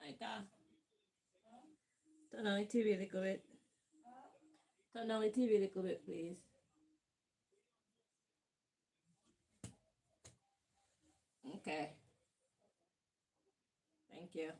Aika, turn on the TV a little bit. Turn on the TV a little bit, please. Okay, thank you.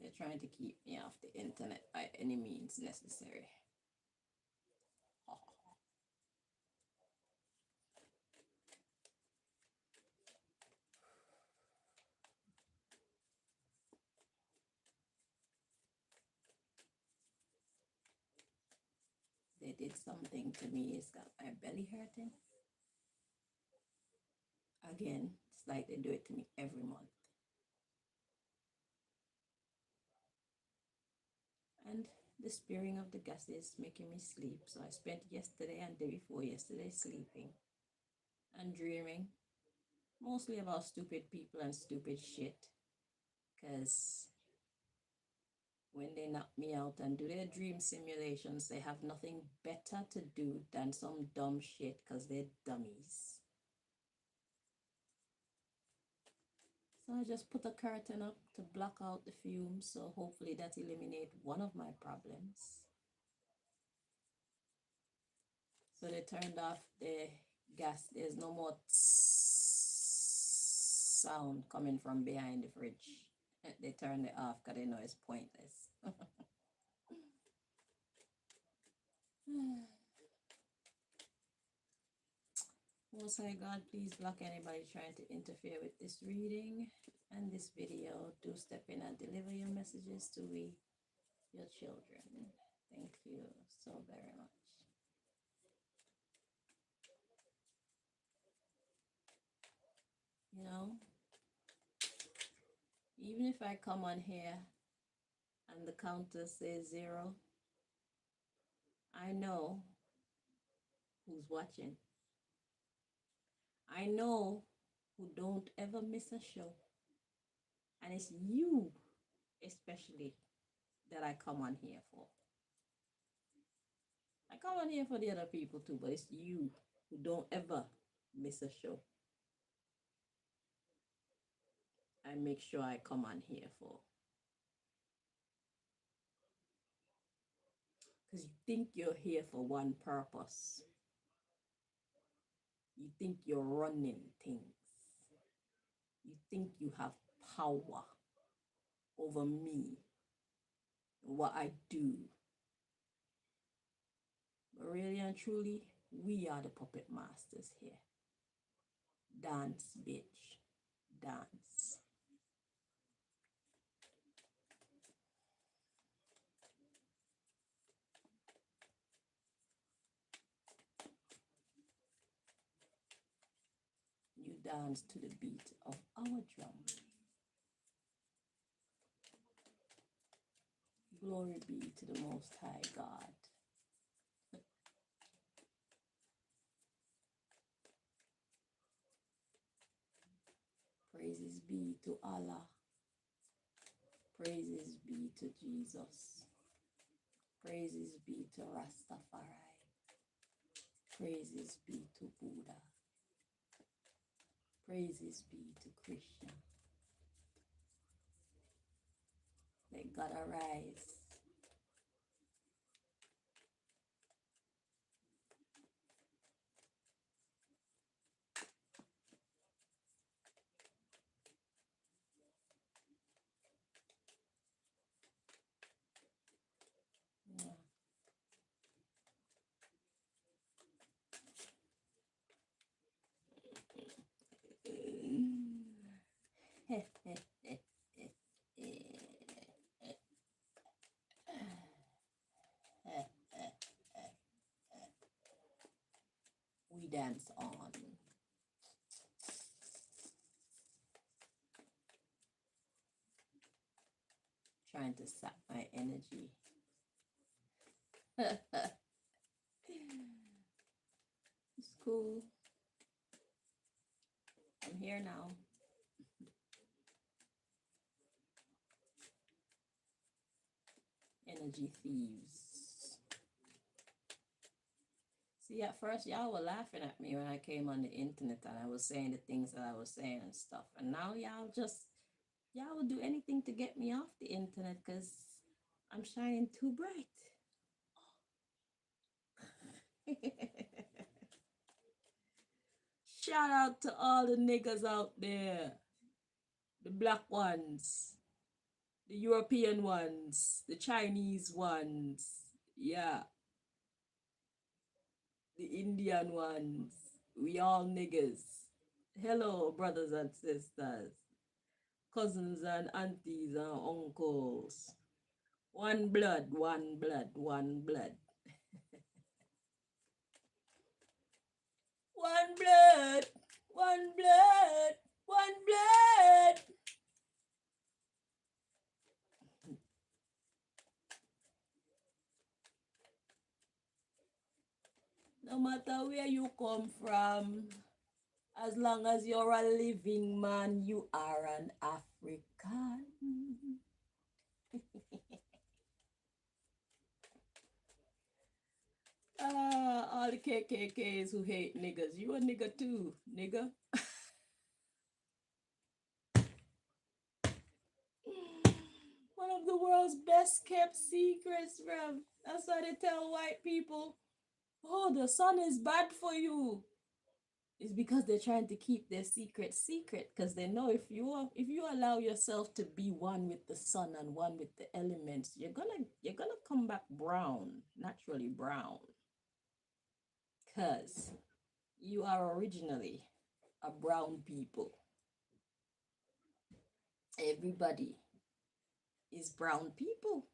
They're trying to keep me off the internet by any means necessary. They did something to me. It's got my belly hurting. Again, it's like they do it to me every month. And the spearing of the gas is making me sleep. So I spent yesterday and day before yesterday sleeping and dreaming, mostly about stupid people and stupid shit. Because when they knock me out and do their dream simulations, they have nothing better to do than some dumb shit because they're dummies. So I just put a curtain up to block out the fumes, so hopefully that eliminate one of my problems. So they turned off the gas. There's no more sound coming from behind the fridge. They turned it off because they know it's pointless. Most High God, please block anybody trying to interfere with this reading and this video. Do step in and deliver your messages to your children. Thank you so very much. You know, even if I come on here and the counter says 0, I know who's watching. I know who don't ever miss a show. And it's you, especially, that I come on here for. I come on here for the other people too, but it's you who don't ever miss a show. I make sure I come on here for. Because you think you're here for one purpose. You think you're running things. You think you have power over me. what I do. But really and truly, we are the puppet masters here. Dance, bitch. Dance. You dance to the beat of our drum. Glory be to the Most High God. Praises be to Allah. Praises be to Jesus. Praises be to Rastafari. Praises be to Buddha. Praises be to Krishna. Let God arise. We dance on. Trying to sap my energy. It's cool. I'm here now. Energy thieves. See, at first y'all were laughing at me when I came on the internet and I was saying the things that I was saying and stuff. And now y'all will do anything to get me off the internet because I'm shining too bright. Shout out to all the niggas out there. The black ones, the European ones, the Chinese ones. Yeah. The Indian ones. We all niggas. Hello, brothers and sisters, cousins and aunties and uncles. One blood, one blood, one blood. One blood, one blood, one blood. No matter where you come from, as long as you're a living man, you are an African. All the KKKs who hate niggas, you a nigga too, nigga. One of the world's best kept secrets, bruv. That's why they tell white people, oh, the sun is bad for you. It's because they're trying to keep their secret secret because they know if you allow yourself to be one with the sun and one with the elements, you're gonna come back brown, naturally brown. Cause you are originally a brown people. Everybody is brown people.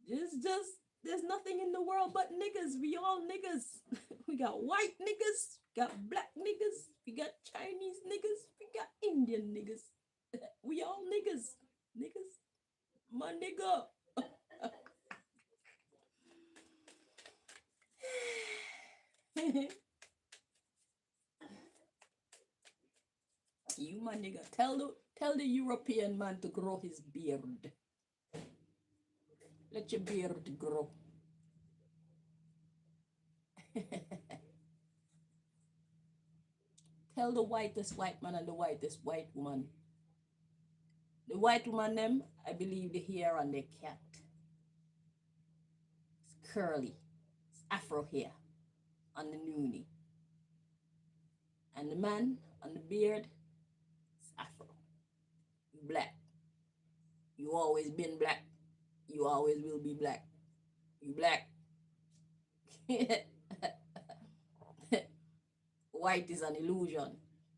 There's nothing in the world but niggas. We all niggas. We got white niggas, we got black niggas, we got Chinese niggas, we got Indian niggas. We all niggas. Niggas. My nigga. You my nigga. Tell the European man to grow his beard. Let your beard grow. Tell the whitest white man and the whitest white woman. The white woman them, I believe the hair on their cat. It's curly. It's afro hair on the noonie. And the man and the beard, it's Afro. You black. You always been black. You always will be black. You black. White is an illusion.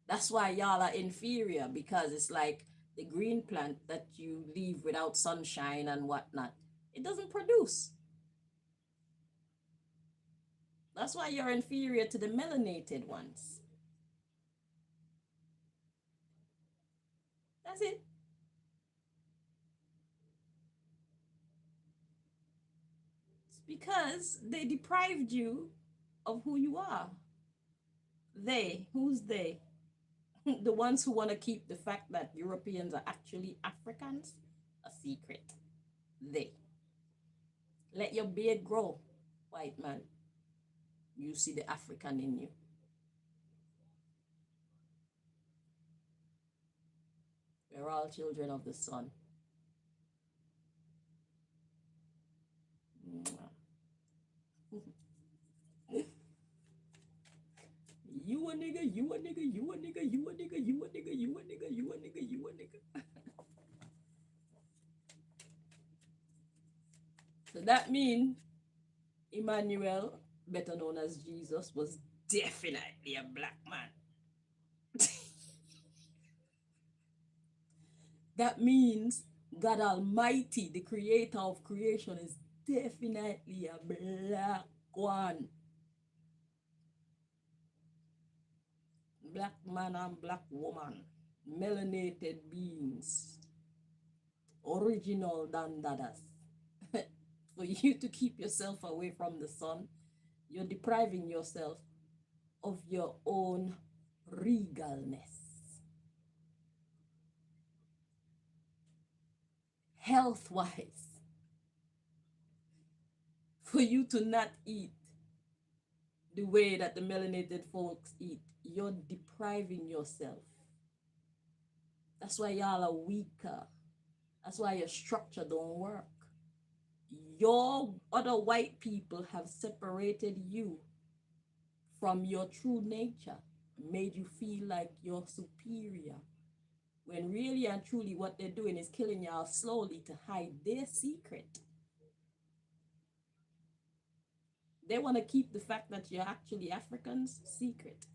That's why y'all are inferior, because it's like the green plant that you leave without sunshine and whatnot. It doesn't produce. That's why you're inferior to the melanated ones. That's it. It's because they deprived you of who you are. They, who's they? The ones who want to keep the fact that Europeans are actually Africans a secret. They. Let your beard grow, white man. You see the African in you. We're all children of the sun. You a nigga, you a nigga, you a nigga, you a nigga, you a nigga, you a nigga, you a nigga, you a nigga. So that means Emmanuel, better known as Jesus, was definitely a black man. That means God Almighty, the creator of creation, is definitely a black one. Black man and black woman, melanated beings, original dandadas. For you to keep yourself away from the sun, you're depriving yourself of your own regalness. Health wise, for you to not eat the way that the melanated folks eat, you're depriving yourself. That's why y'all are weaker. That's why your structure don't work. Your other white people have separated you from your true nature, made you feel like you're superior, when really and truly what they're doing is killing y'all slowly to hide their secret. They want to keep the fact that you're actually Africans secret.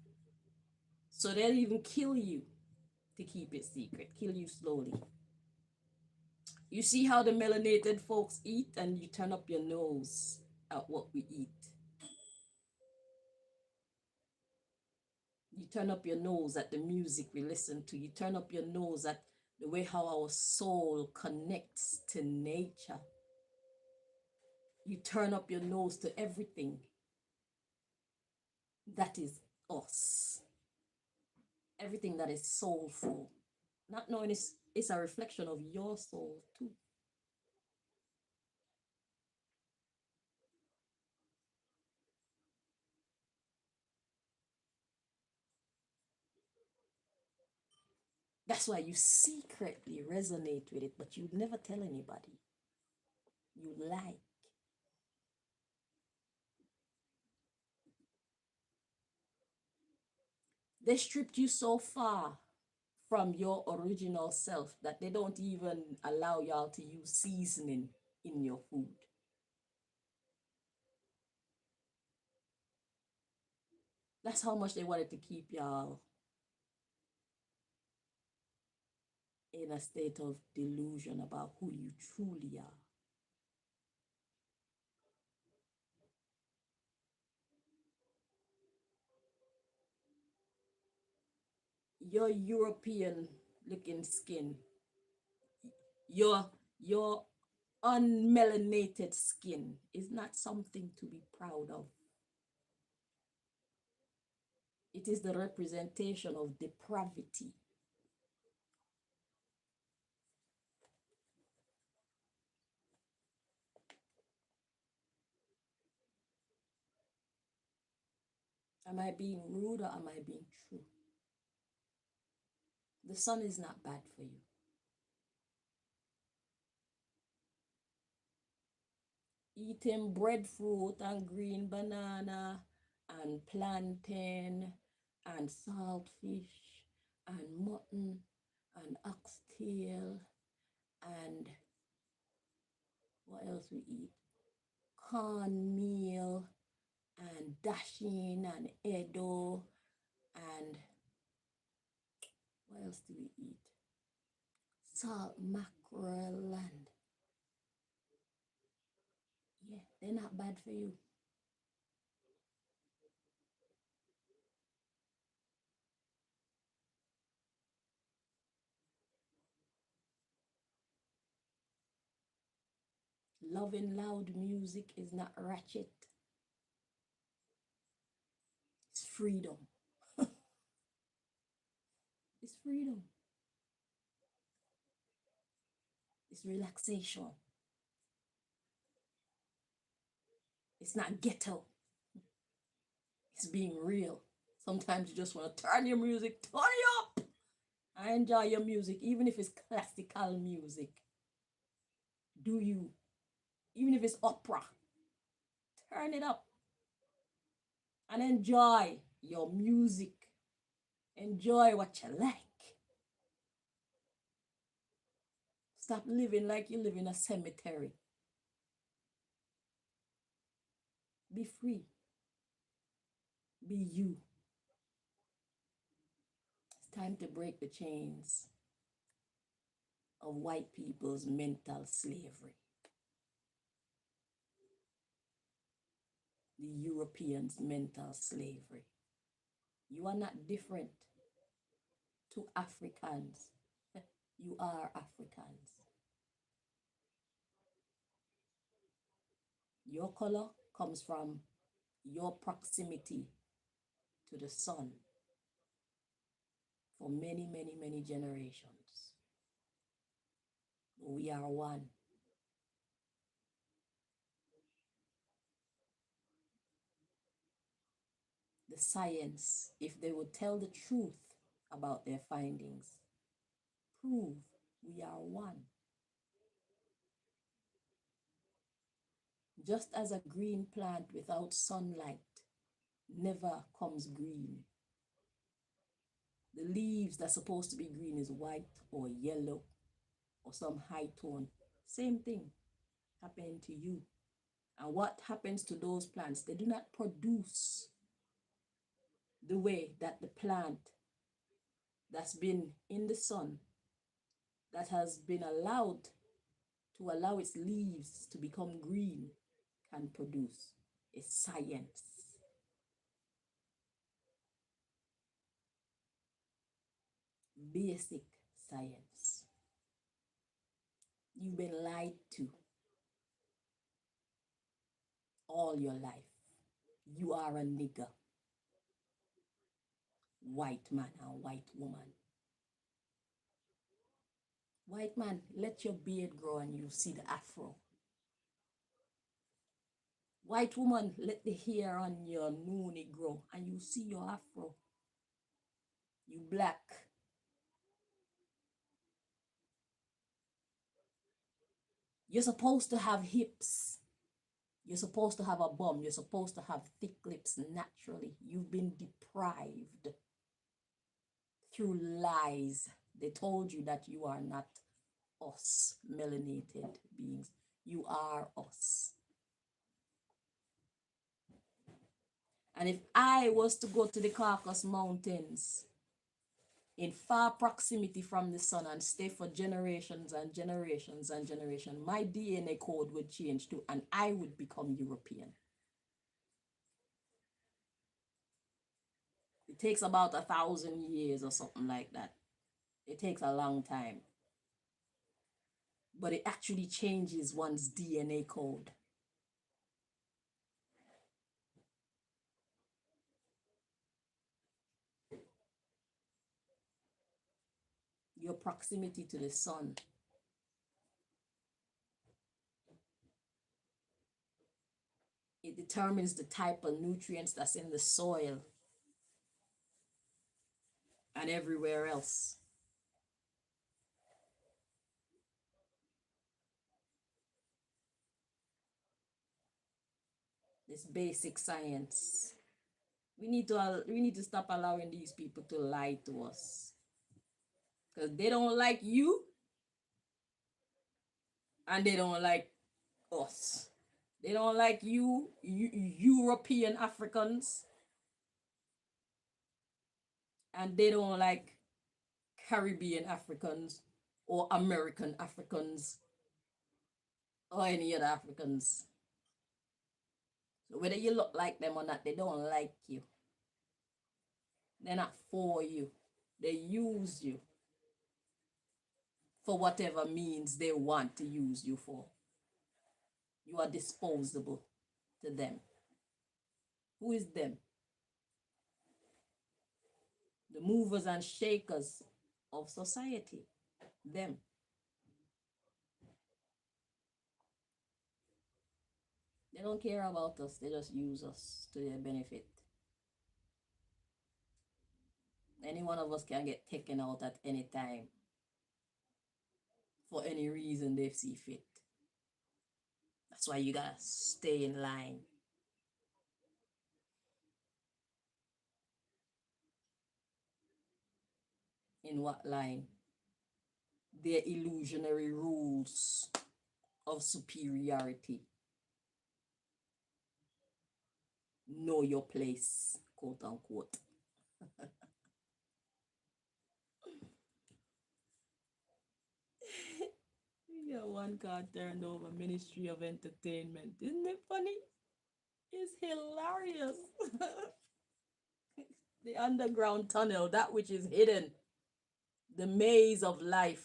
So they'll even kill you to keep it secret, kill you slowly. You see how the melanated folks eat, and you turn up your nose at what we eat. You turn up your nose at the music we listen to. You turn up your nose at the way how our soul connects to nature. You turn up your nose to everything that is us. Everything that is soulful. Not knowing it's a reflection of your soul too. That's why you secretly resonate with it, but you never tell anybody. You like. They stripped you so far from your original self that they don't even allow y'all to use seasoning in your food. That's how much they wanted to keep y'all in a state of delusion about who you truly are. Your European looking skin, your unmelanated skin is not something to be proud of. It is the representation of depravity. Am I being rude or am I being true? The sun is not bad for you. Eating breadfruit and green banana and plantain and saltfish and mutton and oxtail and what else we eat? Cornmeal and dashing and edo and what else do we eat? Salt mackerel and yeah, they're not bad for you. Loving loud music is not ratchet. It's freedom. It's freedom. It's relaxation. It's not ghetto. It's being real. Sometimes you just want to turn your music, turn it up. I enjoy your music, even if it's classical music. Do you? Even if it's opera, turn it up and enjoy your music. Enjoy what you like. Stop living like you live in a cemetery. Be free. Be you. It's time to break the chains of white people's mental slavery. The Europeans' mental slavery. You are not different to Africans. You are Africans. Your color comes from your proximity to the sun for many, many, many generations. We are one. The science, if they would tell the truth about their findings, prove we are one. Just as a green plant without sunlight never comes green. The leaves that's supposed to be green is white or yellow or some high tone. Same thing happening to you. And what happens to those plants? They do not produce the way that the plant that's been in the sun, that has been allowed to allow its leaves to become green, can produce. It's science. Basic science. You've been lied to all your life. You are a nigger. White man and white woman. White man, let your beard grow and you see the afro. White woman, let the hair on your noonie grow and you see your afro. You black. You're supposed to have hips. You're supposed to have a bum. You're supposed to have thick lips naturally. You've been deprived through lies. They told you that you are not us, melanated beings. You are us. And if I was to go to the Caucasus Mountains in far proximity from the sun and stay for generations and generations and generations, my DNA code would change too, and I would become European. It takes about 1,000 years or something like that. It takes a long time. But it actually changes one's DNA code. Your proximity to the sun. It determines the type of nutrients that's in the soil and everywhere else. This basic science. We need to stop allowing these people to lie to us, because they don't like you and they don't like us. They don't like European Africans, and they don't like Caribbean Africans or American Africans or any other Africans. So whether you look like them or not, they don't like you. They're not for you. They use you for whatever means they want to use you for. You are disposable to them. Who is them? The movers and shakers of society. Them. They don't care about us. They just use us to their benefit. Any one of us can get taken out at any time for any reason they see fit. That's why you gotta stay in line. In what line? Their illusionary rules of superiority. Know your place, quote unquote. Yeah, one card turned over Ministry of Entertainment. Isn't it funny? It's hilarious. The underground tunnel, that which is hidden, the maze of life,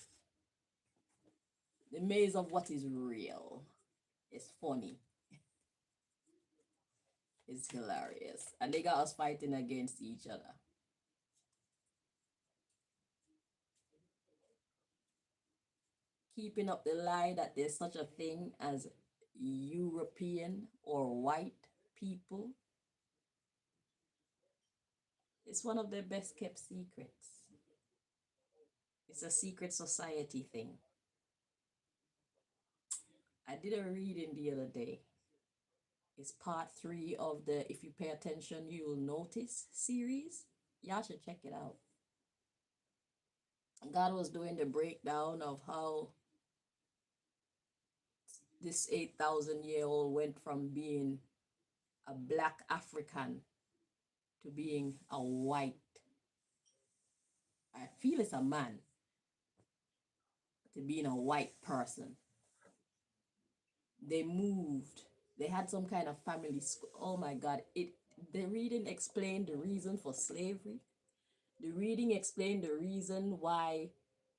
the maze of what is real. It's funny. It's hilarious. And they got us fighting against each other. Keeping up the lie that there's such a thing as European or white people. It's one of their best kept secrets. It's a secret society thing. I did a reading the other day. It's part 3 of the If You Pay Attention, You'll Notice series. Y'all should check it out. God was doing the breakdown of how this 8,000-year-old went from being a black African to being a white, I feel it's a man, to being a white person. They moved. They had some kind of family school. Oh my God. The reading explained the reason for slavery. The reading explained the reason why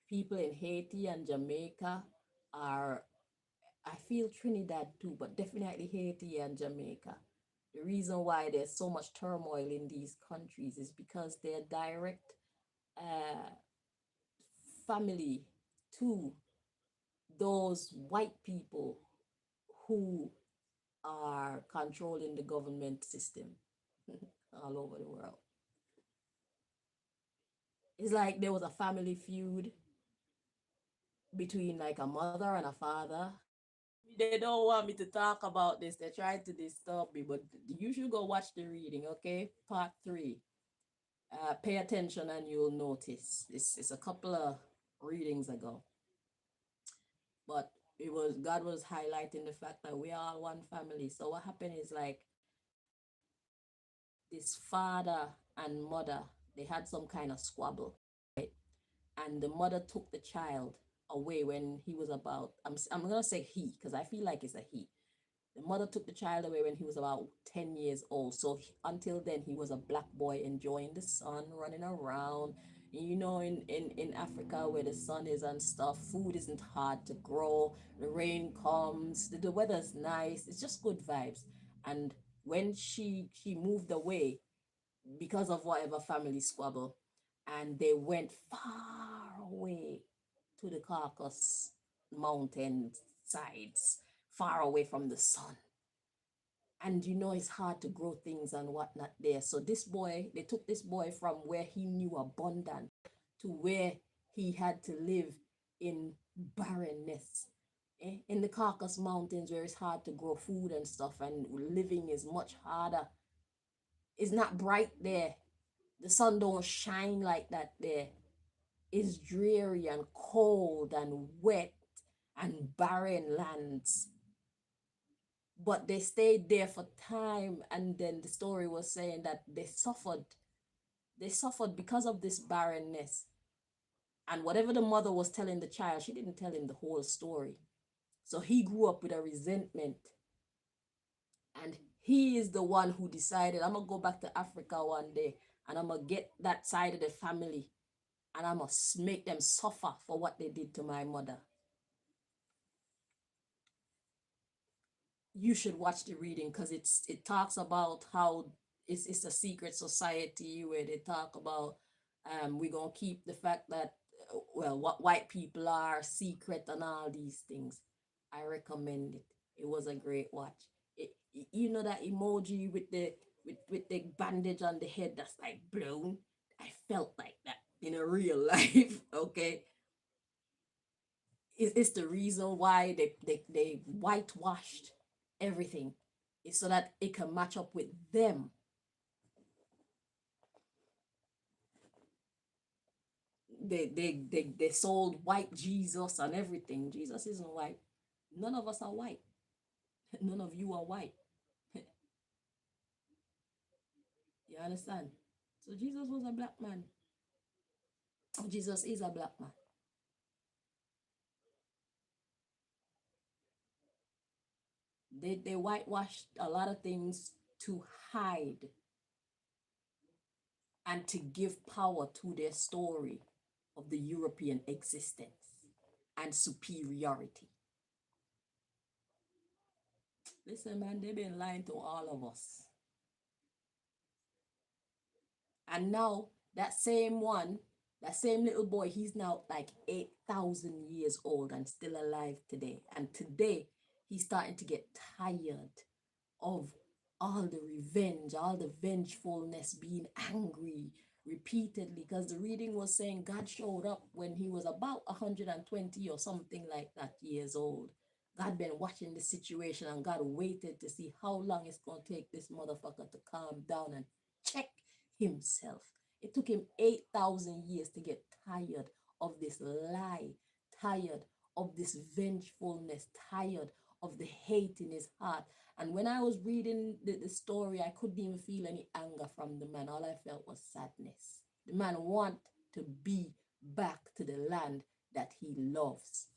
people in Haiti and Jamaica are, I feel Trinidad too, but definitely Haiti and Jamaica. The reason why there's so much turmoil in these countries is because they're direct uh, family to those white people who are controlling the government system all over the world. It's like there was a family feud between like a mother and a father. They don't want me to talk about this. They're trying to disturb me, but you should go watch the reading, okay? Part 3. Pay attention and you'll notice. It's a couple of readings ago. But it was God was highlighting the fact that we are one family. So what happened is like this father and mother, they had some kind of squabble, right? And the mother took the child away when he was about, I'm gonna say he, because I feel like it's a he. The mother took the child away when he was about 10 years old. So until then, he was a black boy enjoying the sun, running around. You know, in Africa where the sun is and stuff, food isn't hard to grow. The rain comes, the weather's nice. It's just good vibes. And when she moved away because of whatever family squabble, and they went far away to the Caucasus mountain sides, far away from the sun. And you know it's hard to grow things and whatnot there. So this boy, they took this boy from where he knew abundance to where he had to live in barrenness. In the Caucasus Mountains where it's hard to grow food and stuff and living is much harder. It's not bright there. The sun don't shine like that there. It's dreary and cold and wet and barren lands. But they stayed there for time, and then the story was saying that they suffered. They suffered because of this barrenness. And whatever the mother was telling the child, she didn't tell him the whole story. So he grew up with a resentment. And he is the one who decided, I'm going to go back to Africa one day and I'm going to get that side of the family and I must make them suffer for what they did to my mother. You should watch the reading because it talks about how it's a secret society where they talk about we're going to keep the fact that well, what white people are secret and all these things. I recommend it. It was a great watch. You know that emoji with the bandage on the head that's like blown. I felt like that in a real life. Okay, it's the reason why they whitewashed everything. It's so that it can match up with them. They sold white Jesus and everything. Jesus isn't white. None of us are white. None of you are white. You understand? So Jesus was a black man. Jesus is a black man. They whitewashed a lot of things to hide and to give power to their story of the European existence and superiority. Listen, man, they've been lying to all of us. And now that same one, that same little boy, he's now like 8,000 years old and still alive today. And today, he's starting to get tired of all the revenge, all the vengefulness, being angry repeatedly. Because the reading was saying God showed up when he was about 120 or something like that years old. God been watching the situation and God waited to see how long it's going to take this motherfucker to calm down and check himself. It took him 8,000 years to get tired of this lie, tired of this vengefulness, tired of the hate in his heart. And when I was reading the story, I couldn't even feel any anger from the man. All I felt was sadness. The man wanted to be back to the land that he loves.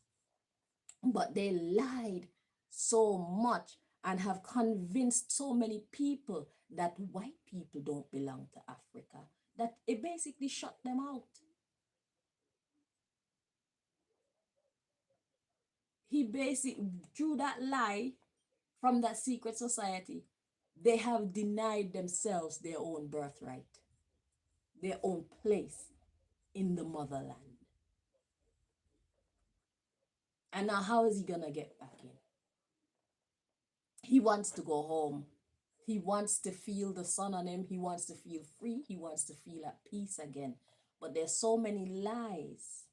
But they lied so much and have convinced so many people that white people don't belong to Africa that it basically shut them out. He basically, through that lie from that secret society, they have denied themselves their own birthright, their own place in the motherland. And now, how is he gonna get back in? He wants to go home. He wants to feel the sun on him. He wants to feel free. He wants to feel at peace again. But there's so many lies.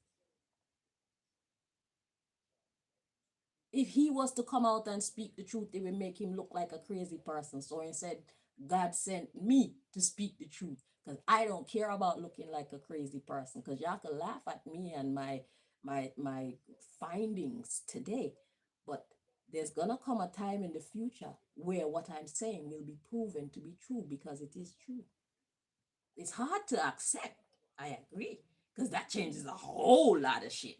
If he was to come out and speak the truth, it would make him look like a crazy person. So instead, God sent me to speak the truth because I don't care about looking like a crazy person. Because y'all can laugh at me and my findings today, but there's gonna come a time in the future where what I'm saying will be proven to be true because it is true. It's hard to accept. I agree because that changes a whole lot of shit.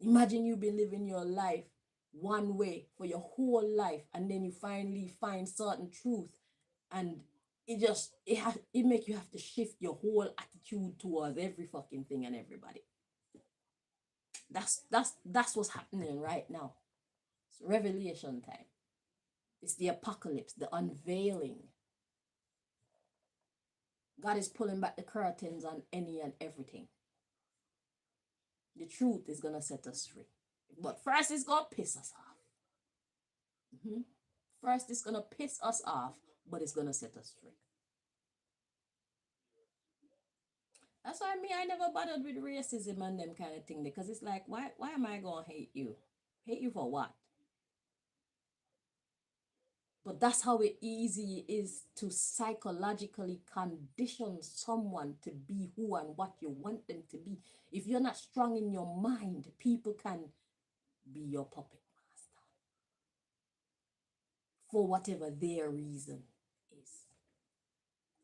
Imagine you've been living your life one way for your whole life, and then you finally find certain truth, and it make you have to shift your whole attitude towards every fucking thing and everybody. That's what's happening right now. It's revelation time. It's the apocalypse, the unveiling. God is pulling back the curtains on any and everything. The truth is gonna set us free. But first it's gonna piss us off. First it's gonna piss us off, but it's gonna set us free. That's why I never bothered with racism and them kind of thing because it's like why am I gonna hate you? Hate you for what? But that's how easy it is to psychologically condition someone to be who and what you want them to be. If you're not strong in your mind, people can be your puppet master for whatever their reason is.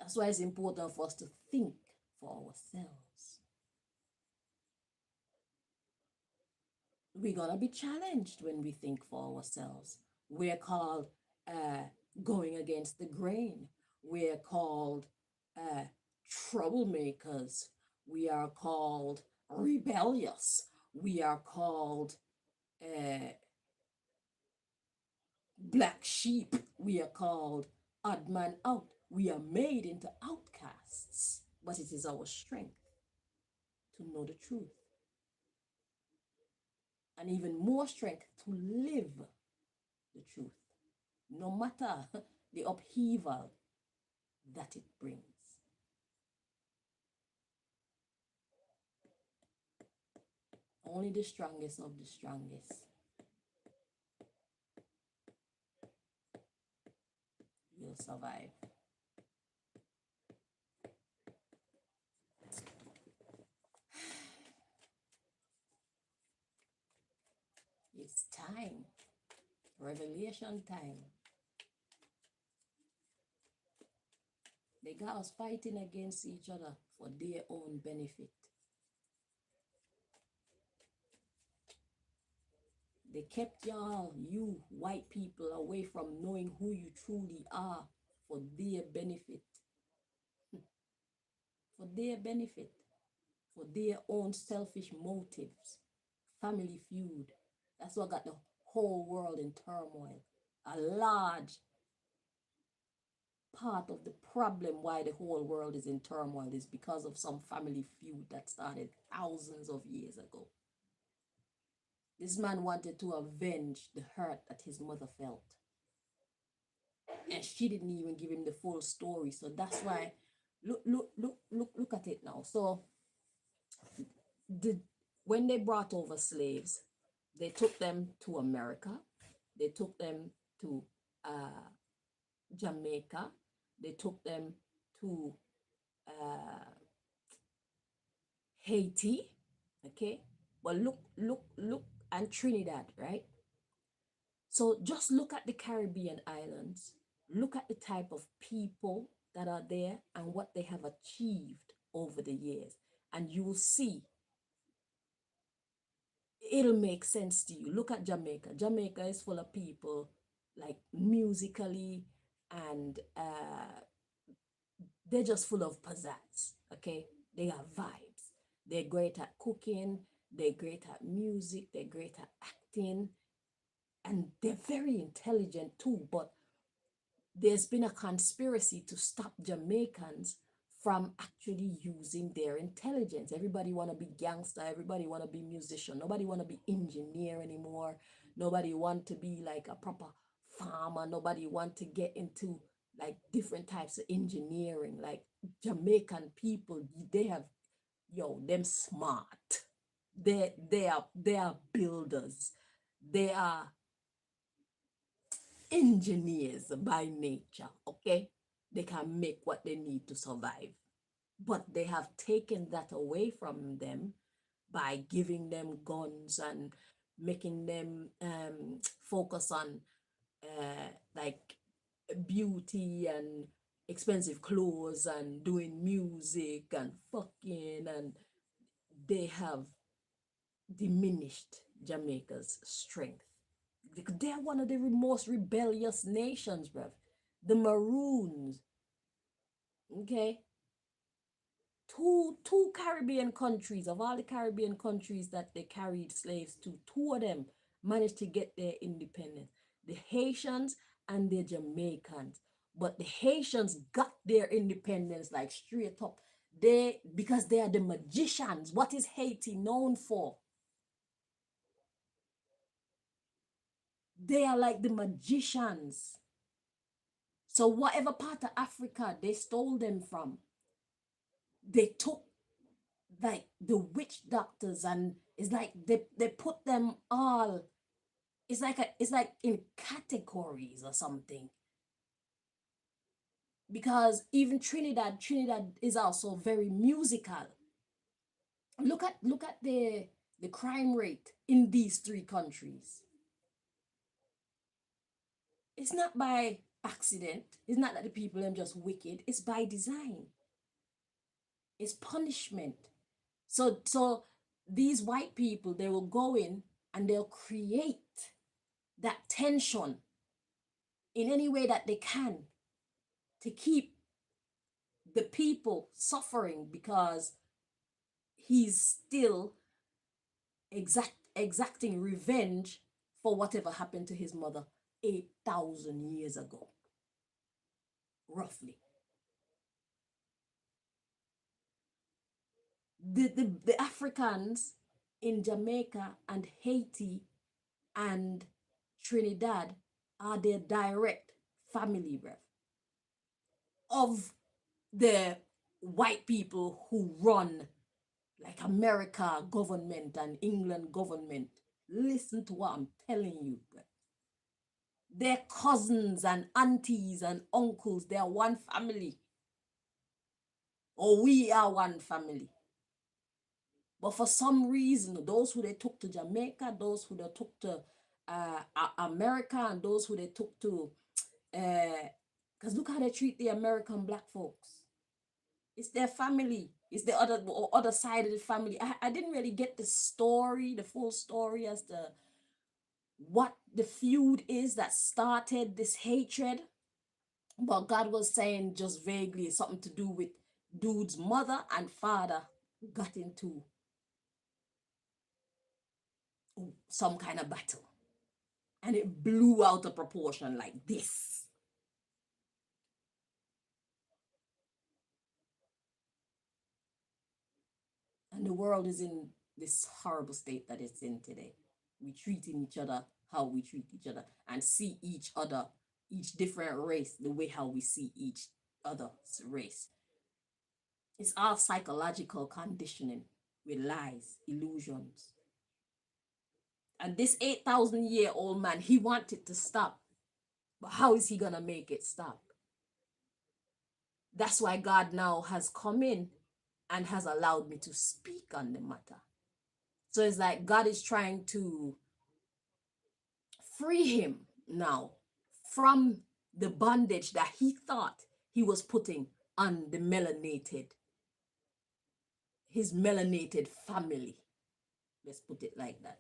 That's why it's important for us to think for ourselves. We're going to be challenged when we think for ourselves. We're called uh, going against the grain. We're called uh, troublemakers. We are called rebellious. We are called uh, black sheep. We are called odd man out. We are made into outcasts, but it is our strength to know the truth, and even more strength to live the truth, no matter the upheaval that it brings. Only the strongest of the strongest will survive. It's time, revelation time. They got us fighting against each other for their own benefit. They kept y'all, you white people, away from knowing who you truly are for their benefit. For their benefit. For their own selfish motives. Family feud. That's what got the whole world in turmoil. A large part of the problem why the whole world is in turmoil is because of some family feud that started thousands of years ago. This man wanted to avenge the hurt that his mother felt. And she didn't even give him the full story. So that's why look at it now. So the when they brought over slaves, they took them to America, they took them to Jamaica, they took them to Haiti, okay? But look, and Trinidad, right? So just look at the Caribbean islands, look at the type of people that are there and what they have achieved over the years, and you will see it'll make sense to you. Look at Jamaica. Jamaica is full of people like musically, and they're just full of pizzazz. Okay, they have vibes. They're great at cooking. They're great at music. They're great at acting, and they're very intelligent too. But there's been a conspiracy to stop Jamaicans from actually using their intelligence. Everybody want to be gangster. Everybody want to be musician. Nobody want to be engineer anymore. Nobody want to be like a proper farmer. Nobody want to get into like different types of engineering. Like Jamaican people, they have, them smart. They are builders. They are engineers by nature, okay? They can make what they need to survive. But they have taken that away from them by giving them guns and making them focus on like beauty and expensive clothes and doing music and fucking, and they have diminished Jamaica's strength. They're one of the most rebellious nations, bruv. The Maroons, okay? Two Caribbean countries, of all the Caribbean countries that they carried slaves to, two of them managed to get their independence. The Haitians and the Jamaicans. But the Haitians got their independence like straight up. Because they are the magicians. What is Haiti known for? They are like the magicians. So whatever part of Africa they stole them from, they took like the witch doctors, and it's like they put them all, it's like in categories or something. because even Trinidad is also very musical. Look at the crime rate in these three countries. It's not by accident. It's not that the people are just wicked. It's by design. It's punishment. So these white people, they will go in and they'll create that tension in any way that they can to keep the people suffering, because he's still exacting revenge for whatever happened to his mother 8,000 years ago, roughly. The Africans in Jamaica and Haiti and Trinidad are their direct family, breath, of the white people who run like America government and England government. Listen to what I'm telling you, breath. Their cousins and aunties and uncles, they are one family. Or we are one family. But for some reason, those who they took to Jamaica, those who they took to America, and those who they took to, because look how they treat the American black folks. It's their family. It's the other side of the family. I didn't really get the story, the full story as to what the feud is that started this hatred. But God was saying just vaguely something to do with dude's mother and father got into some kind of battle. And it blew out of proportion like this. And the world is in this horrible state that it's in today. We treating each other how we treat each other, and see each other, each different race, the way how we see each other's race. It's all psychological conditioning with lies, illusions. And this 8,000-year-old man, he wanted to stop. But how is he going to make it stop? That's why God now has come in and has allowed me to speak on the matter. So it's like God is trying to free him now from the bondage that he thought he was putting on his melanated family. Let's put it like that.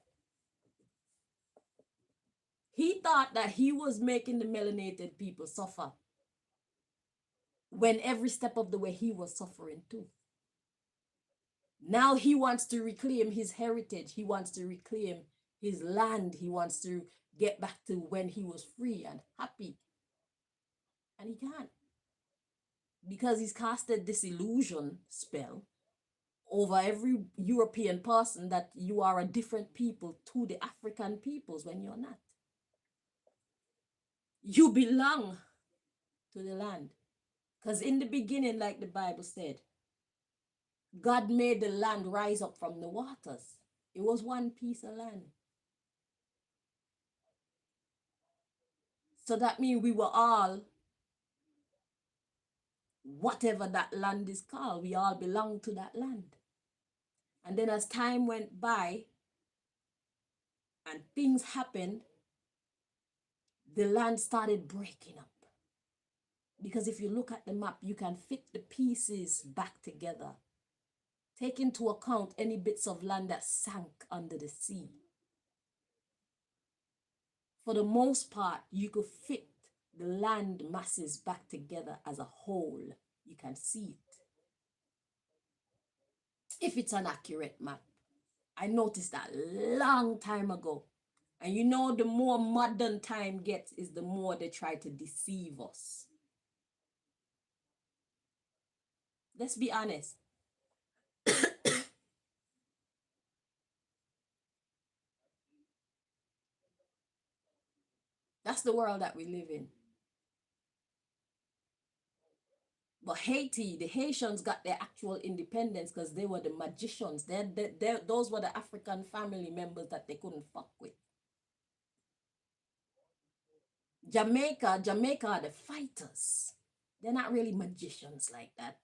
He thought that he was making the melanated people suffer, when every step of the way he was suffering too. Now he wants to reclaim his heritage. He wants to reclaim his land. He wants to get back to when he was free and happy. And he can't, because he's casted this illusion spell over every European person that you are a different people to the African peoples, when you're not. You belong to the land. Because in the beginning, like the Bible said, God made the land rise up from the waters. It was one piece of land. So that means we were all, whatever that land is called, we all belong to that land. And then as time went by and things happened, the land started breaking up. Because if you look at the map, you can fit the pieces back together. Take into account any bits of land that sank under the sea. For the most part, you could fit the land masses back together as a whole. You can see it. If it's an accurate map. I noticed that long time ago. And you know, the more modern time gets, is the more they try to deceive us. Let's be honest. That's the world that we live in. But Haiti, the Haitians got their actual independence because they were the magicians. Those were the African family members that they couldn't fuck with. Jamaica are the fighters. They're not really magicians like that.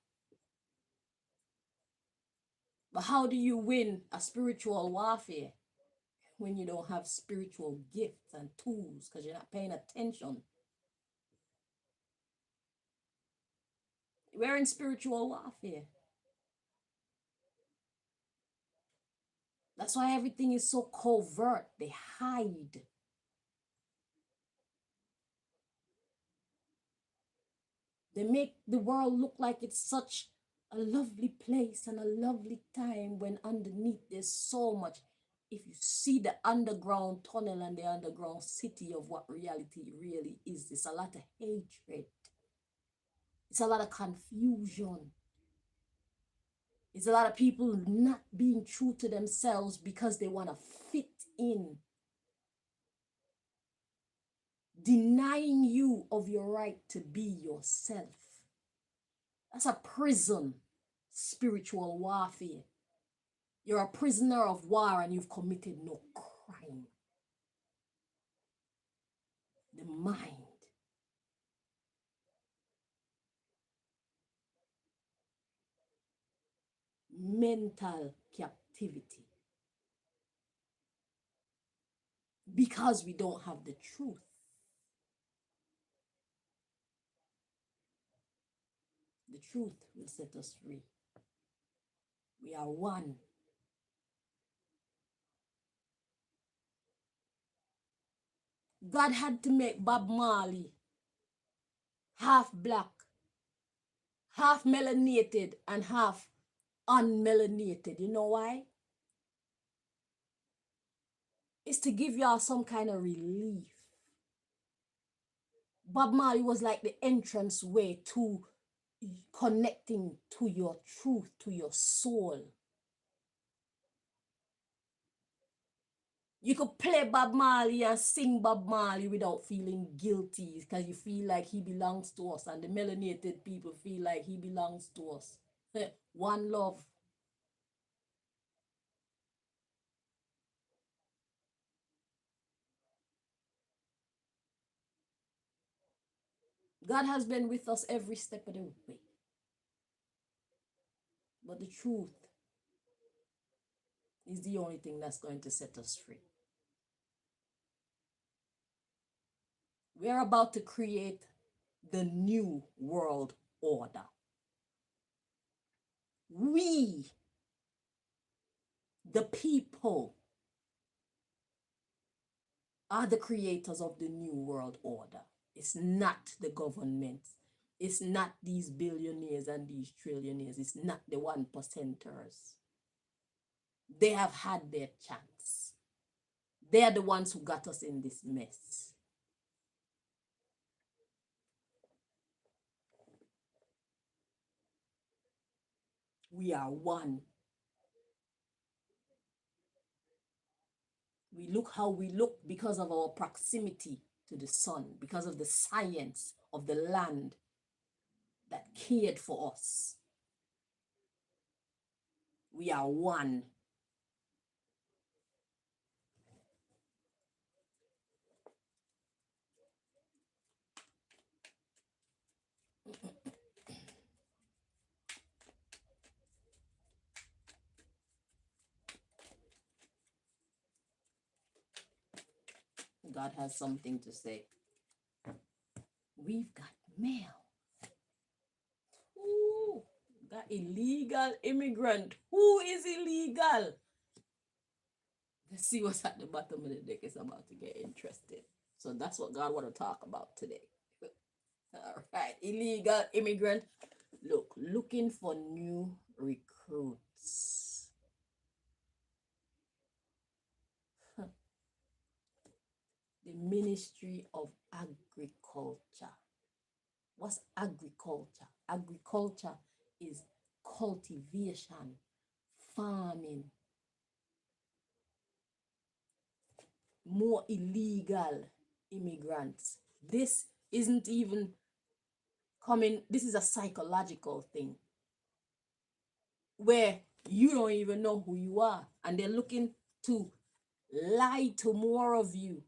But how do you win a spiritual warfare when you don't have spiritual gifts and tools because you're not paying attention? We're in spiritual warfare. That's why everything is so covert. They hide. They make the world look like it's such a lovely place and a lovely time when underneath there's so much. If you see the underground tunnel and the underground city of what reality really is, it's a lot of hatred. It's a lot of confusion. It's a lot of people not being true to themselves because they want to fit in, denying you of your right to be yourself. That's a prison, spiritual warfare. You're a prisoner of war and you've committed no crime. The mind. Mental captivity. Because we don't have the truth. The truth will set us free. We are one. God had to make Bob Marley half black, half melanated, and half unmelanated. You know why? It's to give y'all some kind of relief. Bob Marley was like the entrance way to connecting to your truth, to your soul. You could play Bob Marley and sing Bob Marley without feeling guilty because you feel like he belongs to us, and the melanated people feel like he belongs to us. One love. God has been with us every step of the way. But the truth is the only thing that's going to set us free. We're about to create the new world order. We, the people, are the creators of the new world order. It's not the government. It's not these billionaires and these trillionaires. It's not the 1%ers. They have had their chance. They're the ones who got us in this mess. We are one. We look how we look because of our proximity to the sun, because of the science of the land that cared for us. We are one. God has something to say. We've got mail. Ooh, got illegal immigrant. Who is illegal? Let's see what's at the bottom of the deck. It's about to get interesting. So that's what God want to talk about today. All right, illegal immigrant. Look, looking for new recruits. The Ministry of Agriculture. What's agriculture? Agriculture is cultivation, farming. More illegal immigrants. This isn't even coming, this is a psychological thing where you don't even know who you are, and they're looking to lie to more of you.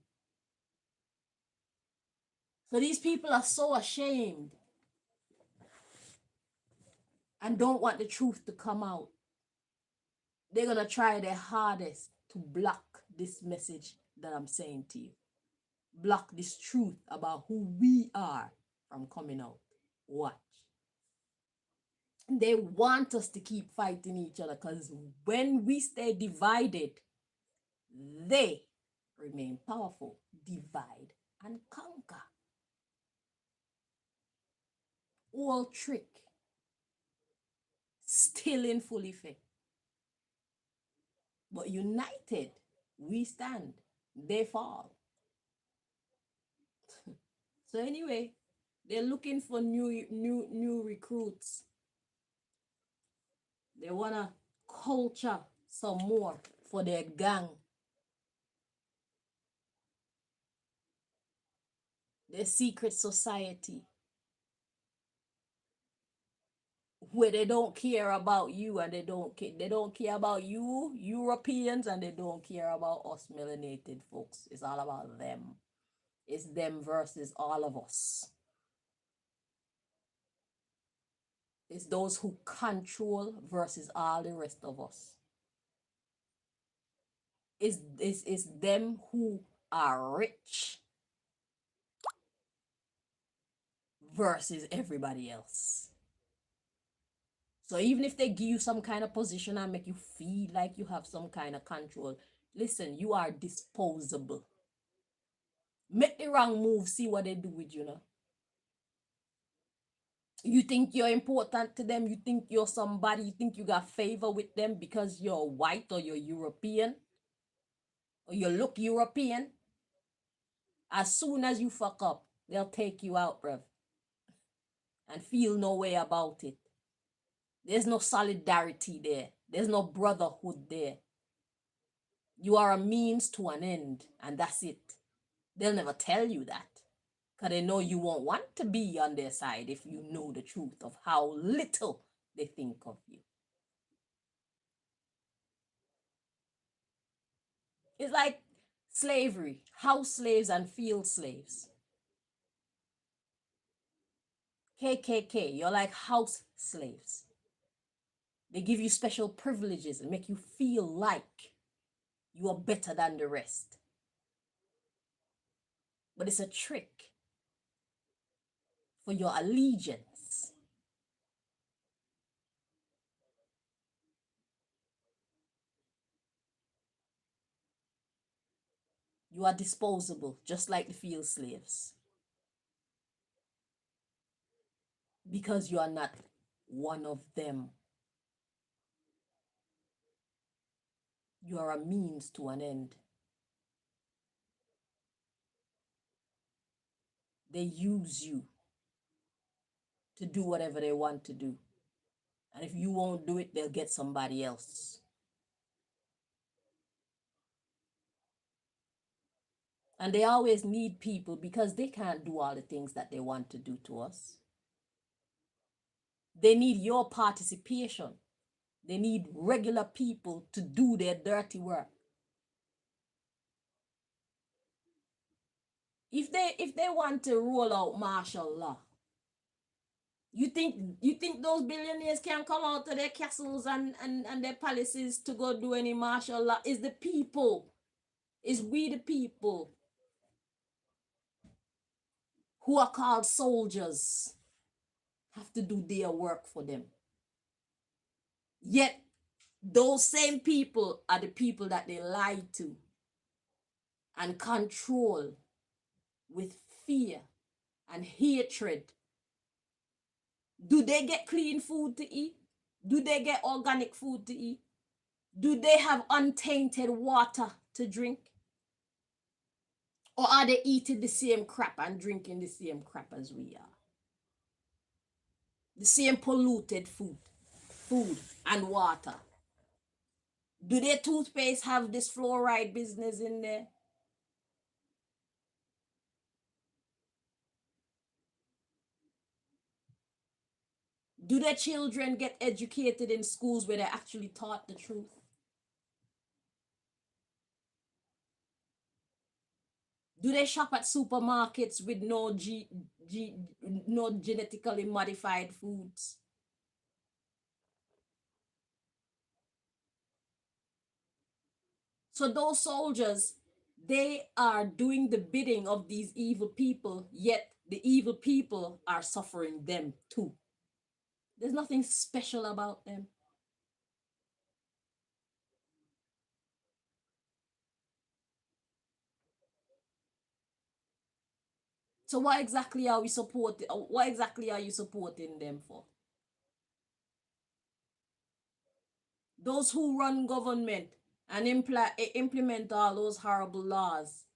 So these people are so ashamed and don't want the truth to come out. They're going to try their hardest to block this message that I'm saying to you. Block this truth about who we are from coming out. Watch. They want us to keep fighting each other because when we stay divided, they remain powerful. Divide and conquer. All trick still in full effect. But united, we stand. They fall. So anyway, they're looking for new recruits. They wanna culture some more for their gang. Their secret society. Where they don't care about you and they don't care about you Europeans, and they don't care about us melanated folks. It's all about them. It's them versus all of us. It's those who control versus all the rest of us. It's them who are rich versus everybody else. So even if they give you some kind of position and make you feel like you have some kind of control, listen, you are disposable. Make the wrong move, see what they do with you now. You think you're important to them, you think you're somebody, you think you got favor with them because you're white or you're European or you look European. As soon as you fuck up, they'll take you out, bruv, and feel no way about it. There's no solidarity there. There's no brotherhood there. You are a means to an end, and that's it. They'll never tell you that because they know you won't want to be on their side if you know the truth of how little they think of you. It's like slavery, house slaves and field slaves. KKK, you're like house slaves. They give you special privileges and make you feel like you are better than the rest. But it's a trick for your allegiance. You are disposable, just like the field slaves. Because you are not one of them. You are a means to an end. They use you to do whatever they want to do. And if you won't do it, they'll get somebody else. And they always need people because they can't do all the things that they want to do to us. They need your participation. They need regular people to do their dirty work. If they want to roll out martial law, you think those billionaires can come out of their castles and their palaces to go do any martial law? It's the people. It's we the people who are called soldiers have to do their work for them. Yet those same people are the people that they lie to and control with fear and hatred. Do they get clean food to eat? Do they get organic food to eat? Do they have untainted water to drink? Or are they eating the same crap and drinking the same crap as we are? The same polluted food and water. Do their toothpaste have this fluoride business in there? Do their children get educated in schools where they're actually taught the truth? Do they shop at supermarkets with no genetically modified foods? So those soldiers, they are doing the bidding of these evil people, yet the evil people are suffering them too. There's nothing special about them. So what exactly are we supporting? What exactly are you supporting them for? Those who run government and implement all those horrible laws,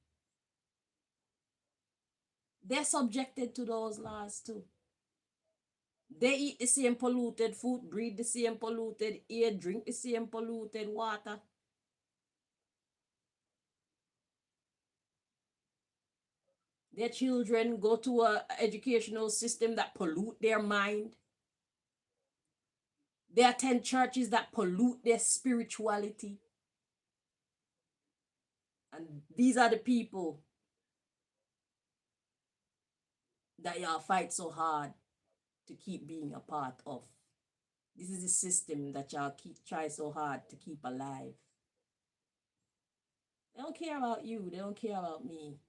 they're subjected to those laws too. They eat the same polluted food, breathe the same polluted air, drink the same polluted water. Their children go to a educational system that pollute their mind. They attend churches that pollute their spirituality. And these are the people that y'all fight so hard to keep being a part of. This is the system that y'all try so hard to keep alive. They don't care about you. They don't care about me.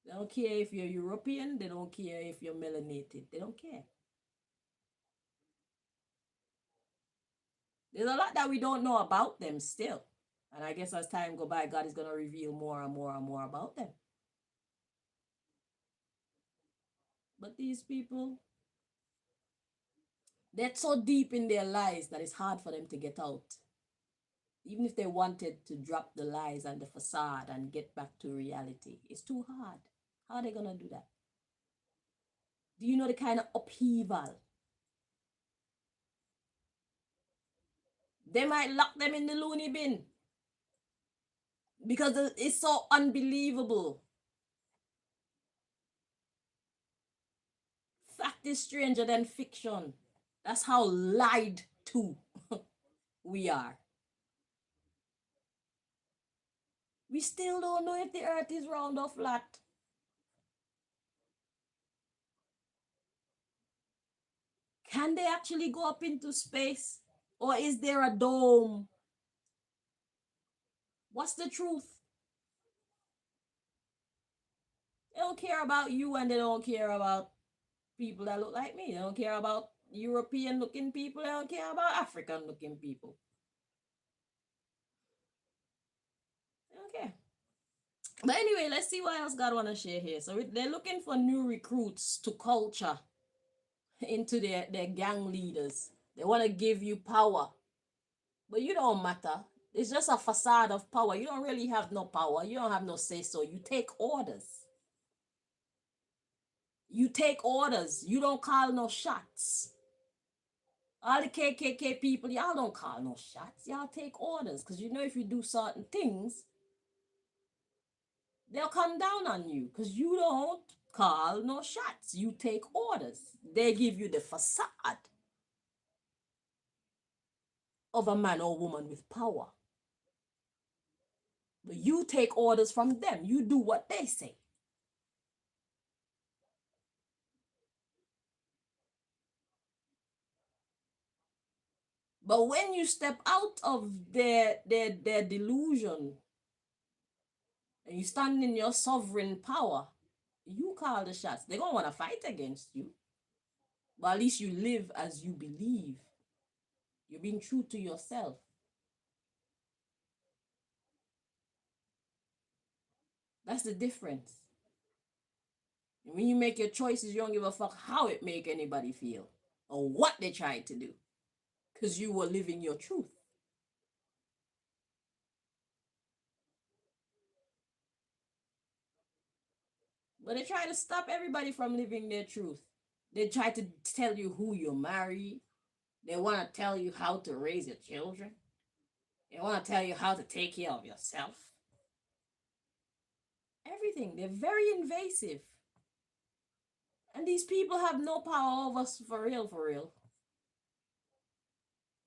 They don't care if you're European. They don't care if you're melanated. They don't care. There's a lot that we don't know about them still. And I guess as time go by, God is going to reveal more and more and more about them. But these people, they're so deep in their lies that it's hard for them to get out. Even if they wanted to drop the lies and the facade and get back to reality, it's too hard. How are they going to do that? Do you know the kind of upheaval? They might lock them in the loony bin because it's so unbelievable. Fact is stranger than fiction. That's how lied to we are. We still don't know if the earth is round or flat. Can they actually go up into space? Or is there a dome? What's the truth? They don't care about you and they don't care about people that look like me. They don't care about European looking people. They don't care about African looking people. Okay. But anyway, let's see what else God want to share here. So they're looking for new recruits to culture into their gang leaders. They want to give you power. But you don't matter. It's just a facade of power. You don't really have no power. You don't have no say so. You take orders. You take orders. You don't call no shots. All the KKK people, y'all don't call no shots. Y'all take orders. Because you know if you do certain things, they'll come down on you. Because you don't call no shots. You take orders. They give you the facade of a man or woman with power. But you take orders from them. You do what they say. But when you step out of their delusion and you stand in your sovereign power, you call the shots. They're gonna want to fight against you. But at least you live as you believe. You're being true to yourself. That's the difference. When you make your choices, you don't give a fuck how it make anybody feel or what they try to do. Because you were living your truth. But they try to stop everybody from living their truth. They try to tell you who you marry. They want to tell you how to raise your children. They want to tell you how to take care of yourself. Everything. They're very invasive. And these people have no power over us for real, for real.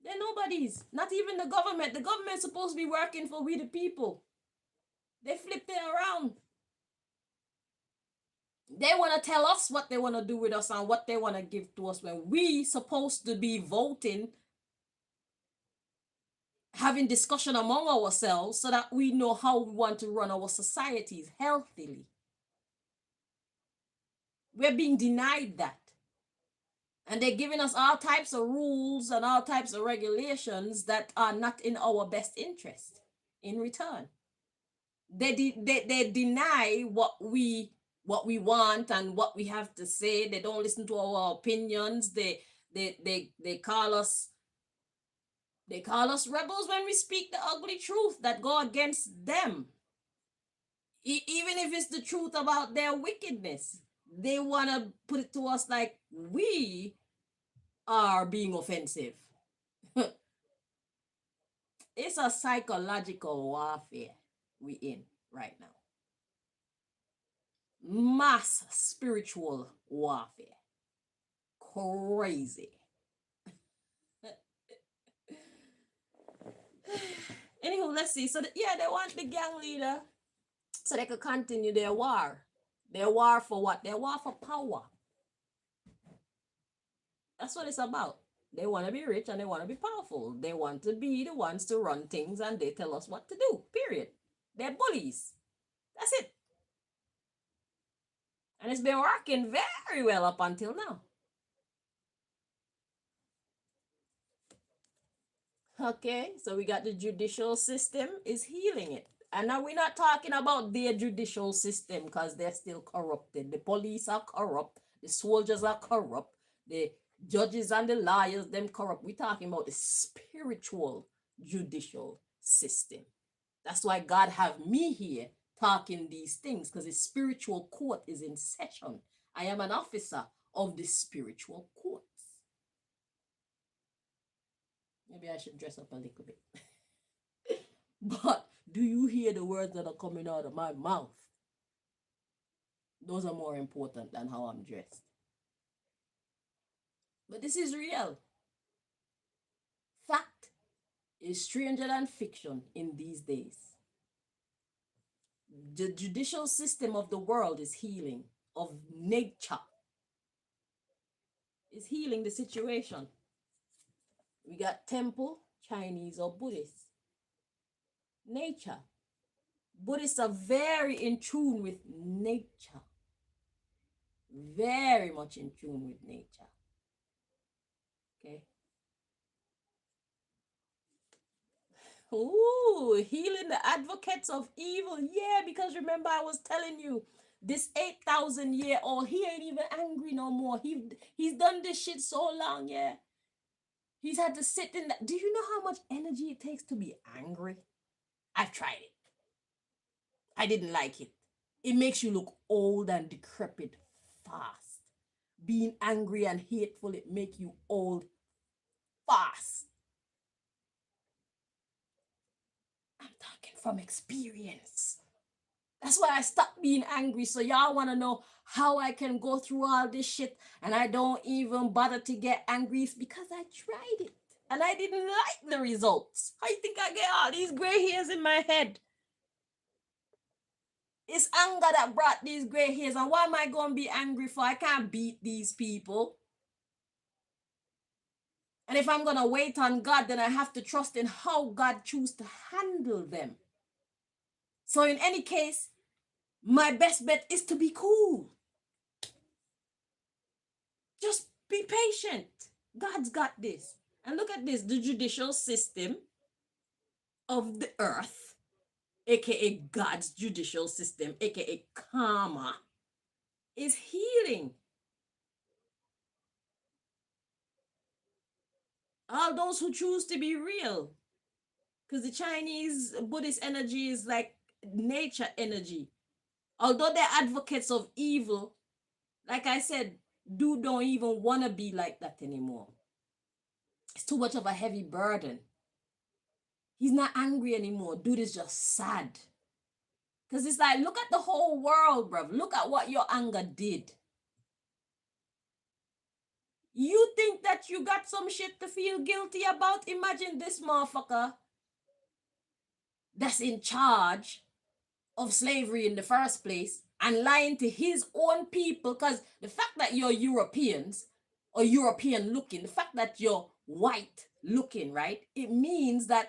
They're nobodies. Not even the government. The government's supposed to be working for we the people. They flipped it around. They want to tell us what they want to do with us and what they want to give to us when we supposed to be voting having discussion among ourselves so that we know how we want to run our societies healthily. We're being denied that. And they're giving us all types of rules and all types of regulations that are not in our best interest in return. They deny what we want and what we have to say. They don't listen to our opinions. They call us rebels when we speak the ugly truth that go against them. Even if it's the truth about their wickedness, they want to put it to us like we are being offensive. It's a psychological warfare we in right now. Mass spiritual warfare. Crazy. Anywho, let's see. So, yeah, they want the gang leader so they could continue their war. Their war for what? Their war for power. That's what it's about. They want to be rich and they want to be powerful. They want to be the ones to run things and they tell us what to do, period. They're bullies. That's it. And it's been working very well up until now. Okay, so we got the judicial system is healing it. And now we're not talking about their judicial system because they're still corrupted. The police are corrupt. The soldiers are corrupt. The judges and the lawyers, them corrupt. We're talking about the spiritual judicial system. That's why God have me here talking these things, because the spiritual court is in session. I am an officer of the spiritual courts. Maybe I should dress up a little bit. But do you hear the words that are coming out of my mouth? Those are more important than how I'm dressed. But this is real. Fact is stranger than fiction in these days. The judicial system of the world is healing, of nature. Is healing the situation. We got temple, Chinese or Buddhist. Nature. Buddhists are very in tune with nature. Very much in tune with nature. Okay. Ooh, healing the advocates of evil. Yeah, because remember I was telling you, this 8,000-year-old, he ain't even angry no more. He's done this shit so long, yeah. He's had to sit in that. Do you know how much energy it takes to be angry? I've tried it. I didn't like it. It makes you look old and decrepit fast. Being angry and hateful, it makes you old fast. I'm talking from experience. That's why I stopped being angry. So y'all want to know how I can go through all this shit and I don't even bother to get angry? It's because I tried it and I didn't like the results. How you think I get all these gray hairs in my head? It's anger that brought these gray hairs. And why am I going to be angry for? I can't beat these people. And if I'm going to wait on God, then I have to trust in how God chooses to handle them. So in any case, my best bet is to be cool. Just be patient. God's got this. And look at this, the judicial system of the earth, aka God's judicial system, aka karma, is healing. All those who choose to be real. Because the Chinese Buddhist energy is like nature energy. Although they're advocates of evil, like I said, dude don't even want to be like that anymore. It's too much of a heavy burden. He's not angry anymore. Dude is just sad. Because it's like, look at the whole world, bruv. Look at what your anger did. You think that you got some shit to feel guilty about? Imagine this motherfucker that's in charge of slavery in the first place and lying to his own people, because the fact that you're Europeans or European looking, the fact that you're white looking, right? It means that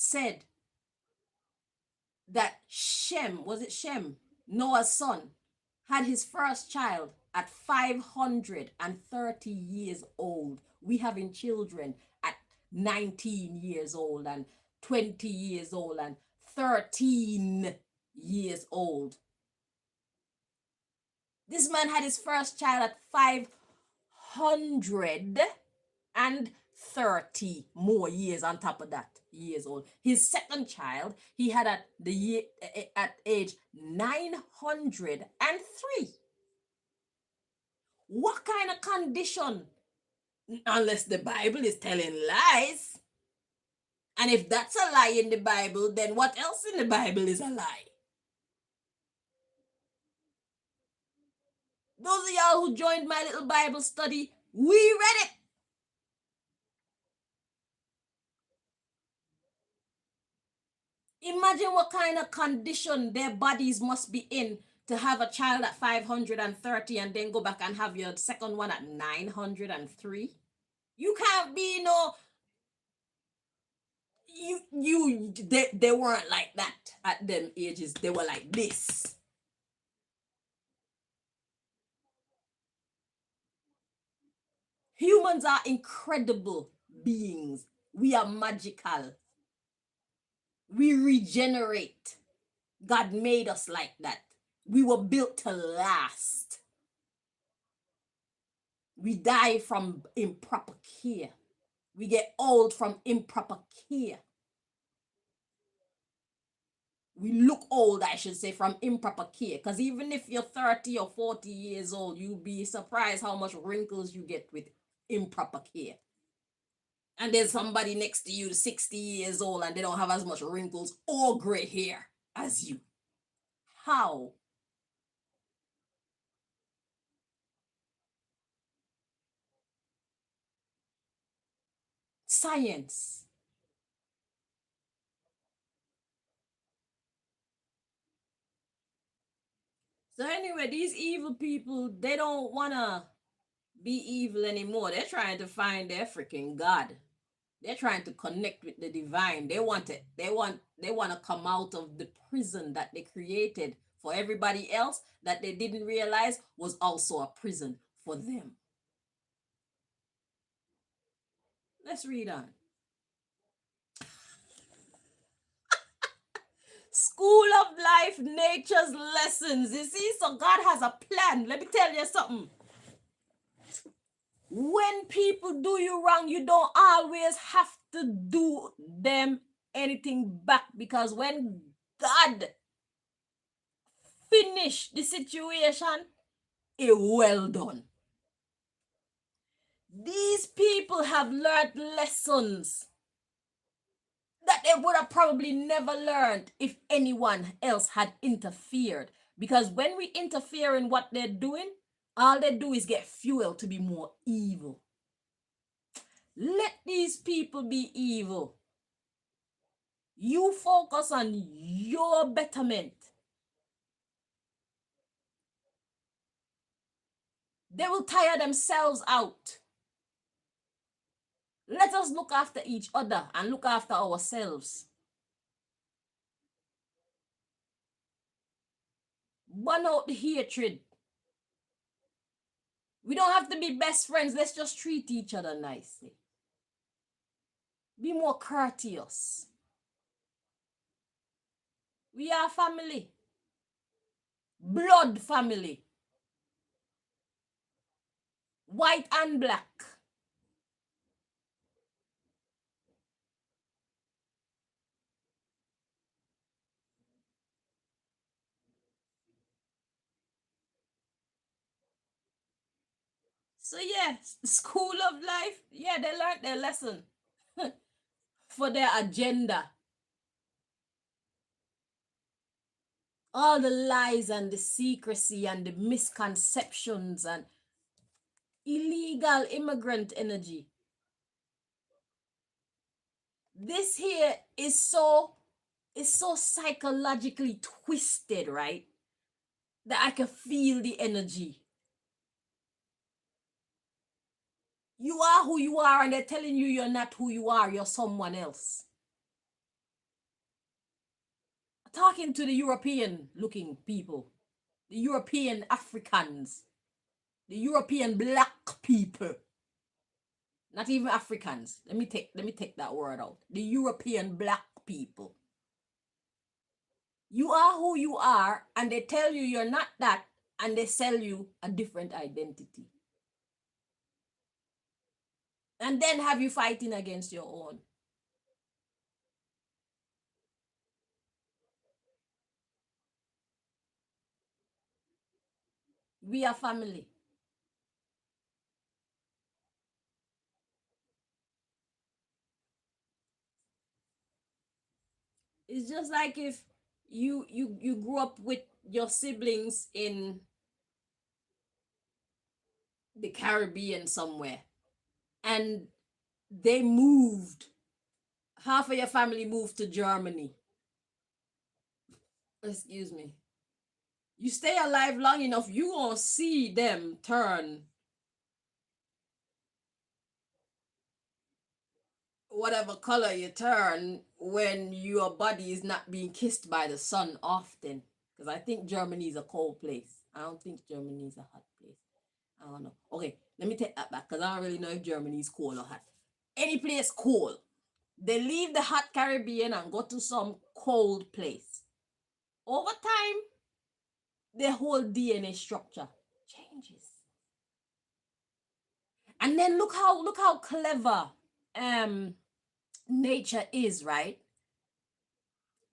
said that Shem, was it Shem, Noah's son, had his first child at 530 years old. We having children at 19 years old and 20 years old and 13 years old. This man had his first child at 530 more years on top of that years old. His second child he had at the year at age 903. What kind of condition? Unless the Bible is telling lies. And if that's a lie in the Bible, then what else in the Bible is a lie? Those of y'all who joined my little Bible study, we read it. Imagine what kind of condition their bodies must be in to have a child at 530 and then go back and have your second one at 903. You can't be they weren't like that at them ages. They were like this. Humans are incredible beings. We are magical. We regenerate. God made us like that. We were built to last. We die from improper care. We get old from improper care. We look old, I should say, from improper care. Because even if you're 30 or 40 years old, you'll be surprised how much wrinkles you get with improper care. And there's somebody next to you 60 years old and they don't have as much wrinkles or gray hair as you. How? Science. So anyway, these evil people, they don't want to be evil anymore. They're trying to find their freaking God. They're trying to connect with the divine. They want to come out of the prison that they created for everybody else that they didn't realize was also a prison for them. Let's read on. School of life, nature's lessons. You see, so God has a plan. Let me tell you something. When people do you wrong, you don't always have to do them anything back, because when God finish the situation, it well done. These people have learned lessons that they would have probably never learned if anyone else had interfered. Because when we interfere in what they're doing, all they do is get fuel to be more evil. Let these people be evil. You focus on your betterment. They will tire themselves out. Let us look after each other and look after ourselves. Burn out the hatred. We don't have to be best friends. Let's just treat each other nicely. Be more courteous. We are family. Blood family. White and black. So yes, school of life, yeah, they learned their lesson for their agenda. All the lies and the secrecy and the misconceptions and illegal immigrant energy. This here is so psychologically twisted, right? That I can feel the energy. You are who you are, and they're telling you you're not who you are, you're someone else. Talking to the European looking people, the European Africans, the European black people, not even Africans. Let me take that word out. The European black people. You are who you are, and they tell you you're not that, and they sell you a different identity. And then have you fighting against your own. We are family. It's just like if you grew up with your siblings in the Caribbean somewhere, and they moved. Half of your family moved to Germany. Excuse me. You stay alive long enough, you gonna see them turn whatever color you turn when your body is not being kissed by the sun often. Because I think Germany is a cold place. I don't think Germany is a hot place. I don't know. Okay, let me take that back because I don't really know if Germany is cold or hot. Any place cold. They leave the hot Caribbean and go to some cold place. Over time, their whole DNA structure changes. And then look how clever nature is, right?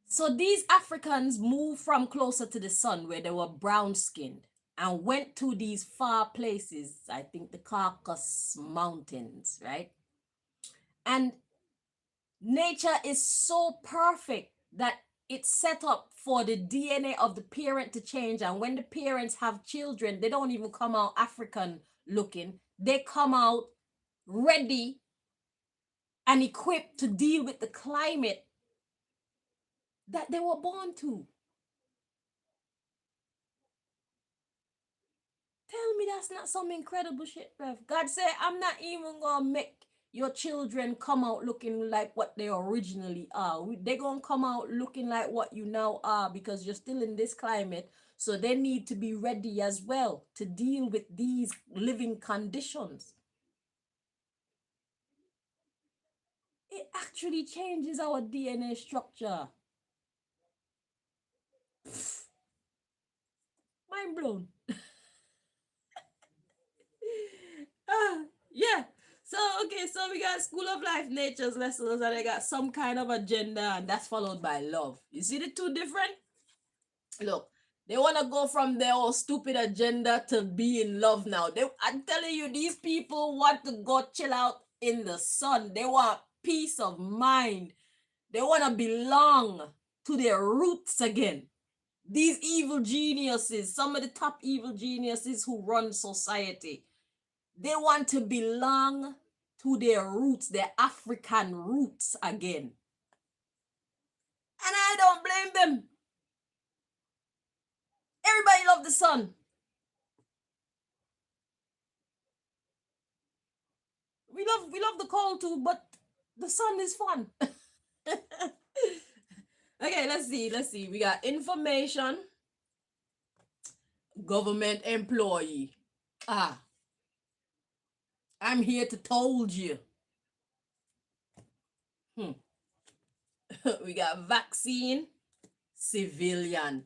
So these Africans moved from closer to the sun where they were brown skinned and went to these far places, I think the Caucasus Mountains, right? And nature is so perfect that it's set up for the DNA of the parent to change. And when the parents have children, they don't even come out African looking, they come out ready and equipped to deal with the climate that they were born to. Tell me that's not some incredible shit, bruv. God said, I'm not even gonna make your children come out looking like what they originally are. They're gonna come out looking like what you now are because you're still in this climate. So they need to be ready as well to deal with these living conditions. It actually changes our DNA structure. Mind blown. Yeah. So okay, so we got School of Life Nature's lessons, and they got some kind of agenda, and that's followed by love. You see the two different? Look, they want to go from their old stupid agenda to be in love now. I'm telling you, these people want to go chill out in the sun. They want peace of mind. They want to belong to their roots again. These evil geniuses, some of the top evil geniuses who run society, they want to belong to their roots, their African roots again. And I don't blame them. Everybody love the sun. We love the cold too, but the sun is fun. Okay, let's see. We got information, government employee. I'm here to told you. We got vaccine, civilian.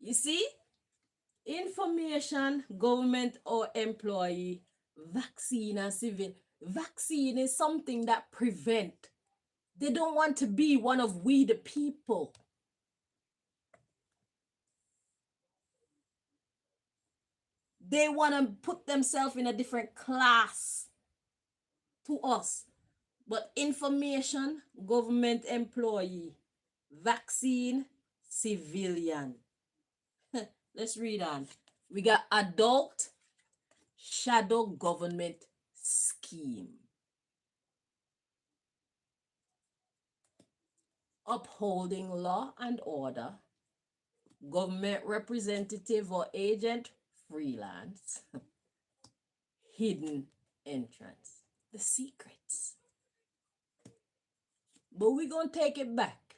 You see? Information, government or employee, vaccine and civil. Vaccine is something that prevent. They don't want to be one of we the people. They want to put themselves in a different class to us. But information, government employee, vaccine, civilian. Let's read on. We got adult shadow government scheme. Upholding law and order, government representative or agent, freelance, hidden entrance, the secrets. But we're going to take it back.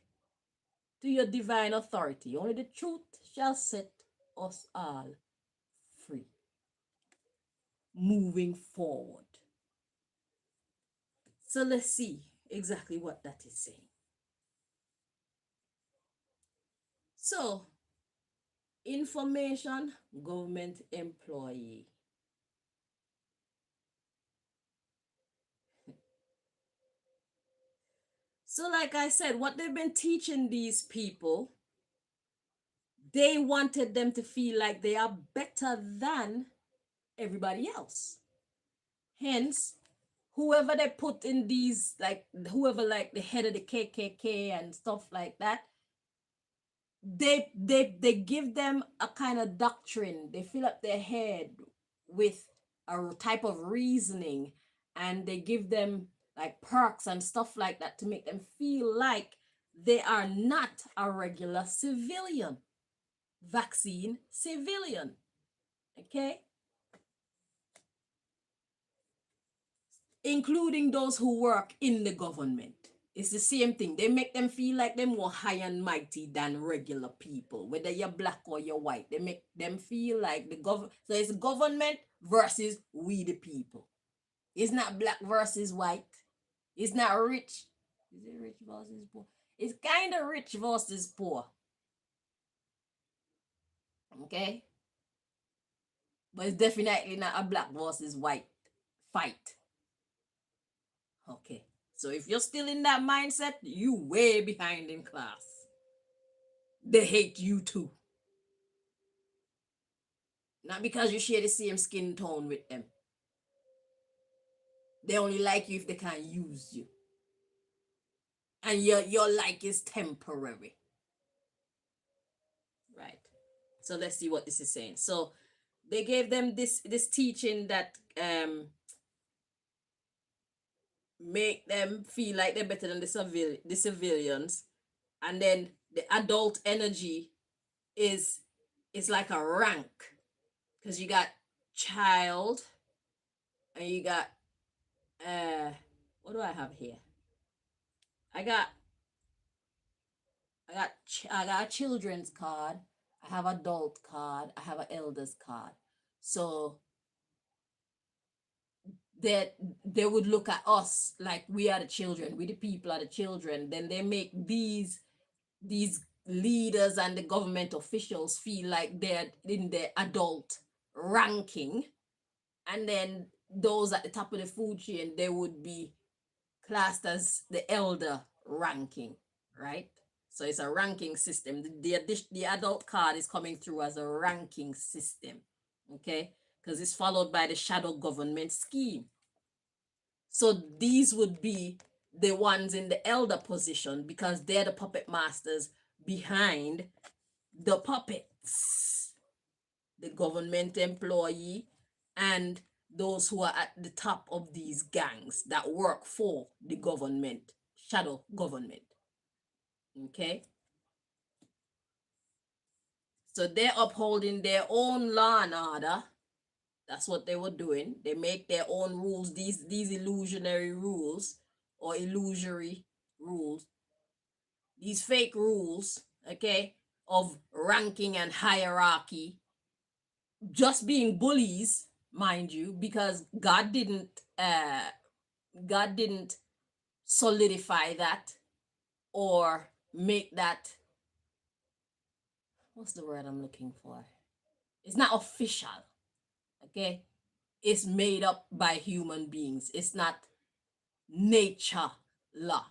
to your divine authority. Only the truth shall set us all free. Moving forward. So let's see exactly what that is saying. So, information government employee. So, like I said, what they've been teaching these people, they wanted them to feel like they are better than everybody else. Hence, whoever they put in these, like whoever, like the head of the KKK and stuff like that, they give them a kind of doctrine. They fill up their head with a type of reasoning, and they give them like perks and stuff like that to make them feel like they are not a regular civilian, vaccine civilian. Okay, including those who work in the government. It's the same thing. They make them feel like they're more high and mighty than regular people, whether you're black or you're white. They make them feel like the government. So it's government versus we the people. It's not black versus white. It's not rich. Is it rich versus poor? It's kind of rich versus poor. Okay? But it's definitely not a black versus white fight. Okay. So if you're still in that mindset, you way behind in class. They hate you too. Not because you share the same skin tone with them. They only like you if they can't use you. And your like is temporary. Right. So let's see what this is saying. So they gave them this teaching that make them feel like they're better than the civilians. And then the adult energy is like a rank. Because you got child and you got what do I have here? I got I got a children's card. I have adult card. I have an elders card. So that they would look at us like we are the children. We the people are the children. Then they make these leaders and the government officials feel like they're in the adult ranking, and then those at the top of the food chain, they would be classed as the elder ranking, right? So it's a ranking system. The adult card is coming through as a ranking system, okay? Because it's followed by the shadow government scheme. So these would be the ones in the elder position because they're the puppet masters behind the puppets, the government employee, and those who are at the top of these gangs that work for the government, shadow government. Okay? So they're upholding their own law and order. That's what they were doing. They make their own rules, these illusionary rules or illusory rules, these fake rules, okay, of ranking and hierarchy, just being bullies, mind you, because God didn't solidify that or make that, what's the word I'm looking for? It's not official. Okay? It's made up by human beings. It's not nature law.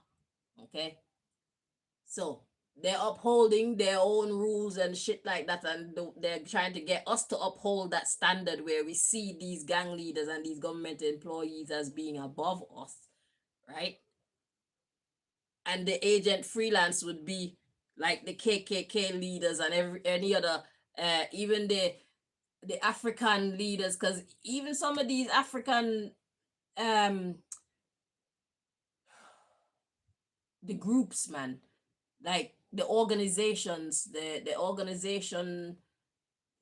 Okay? So they're upholding their own rules and shit like that, and they're trying to get us to uphold that standard where we see these gang leaders and these government employees as being above us, right? And the agent freelance would be like the KKK leaders and any other, even the African leaders, because even some of these African the groups, man, like the organizations, the organization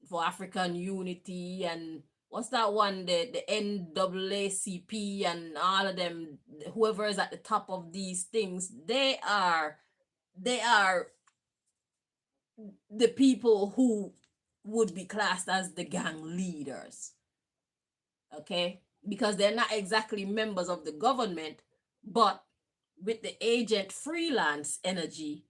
for African unity, and what's that one, the NAACP and all of them, whoever is at the top of these things, they are the people who would be classed as the gang leaders. Okay, because they're not exactly members of the government, but with the agent freelance energy,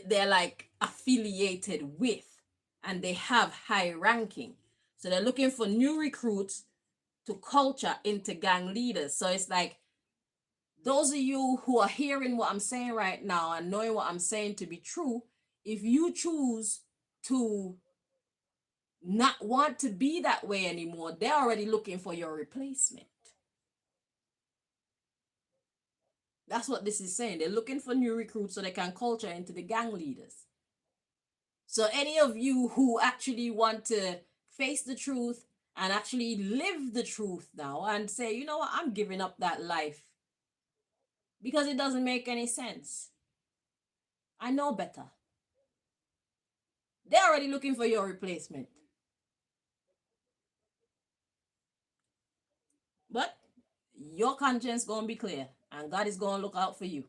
they're like affiliated with, and they have high ranking. So they're looking for new recruits to culture into gang leaders. So it's like those of you who are hearing what I'm saying right now and knowing what I'm saying to be true, if you choose to not want to be that way anymore, they're already looking for your replacement. That's what this is saying. They're looking for new recruits so they can culture into the gang leaders. So any of you who actually want to face the truth and actually live the truth now and say, you know what, I'm giving up that life because it doesn't make any sense. I know better. They're already looking for your replacement. But your conscience gonna be clear and God is gonna look out for you.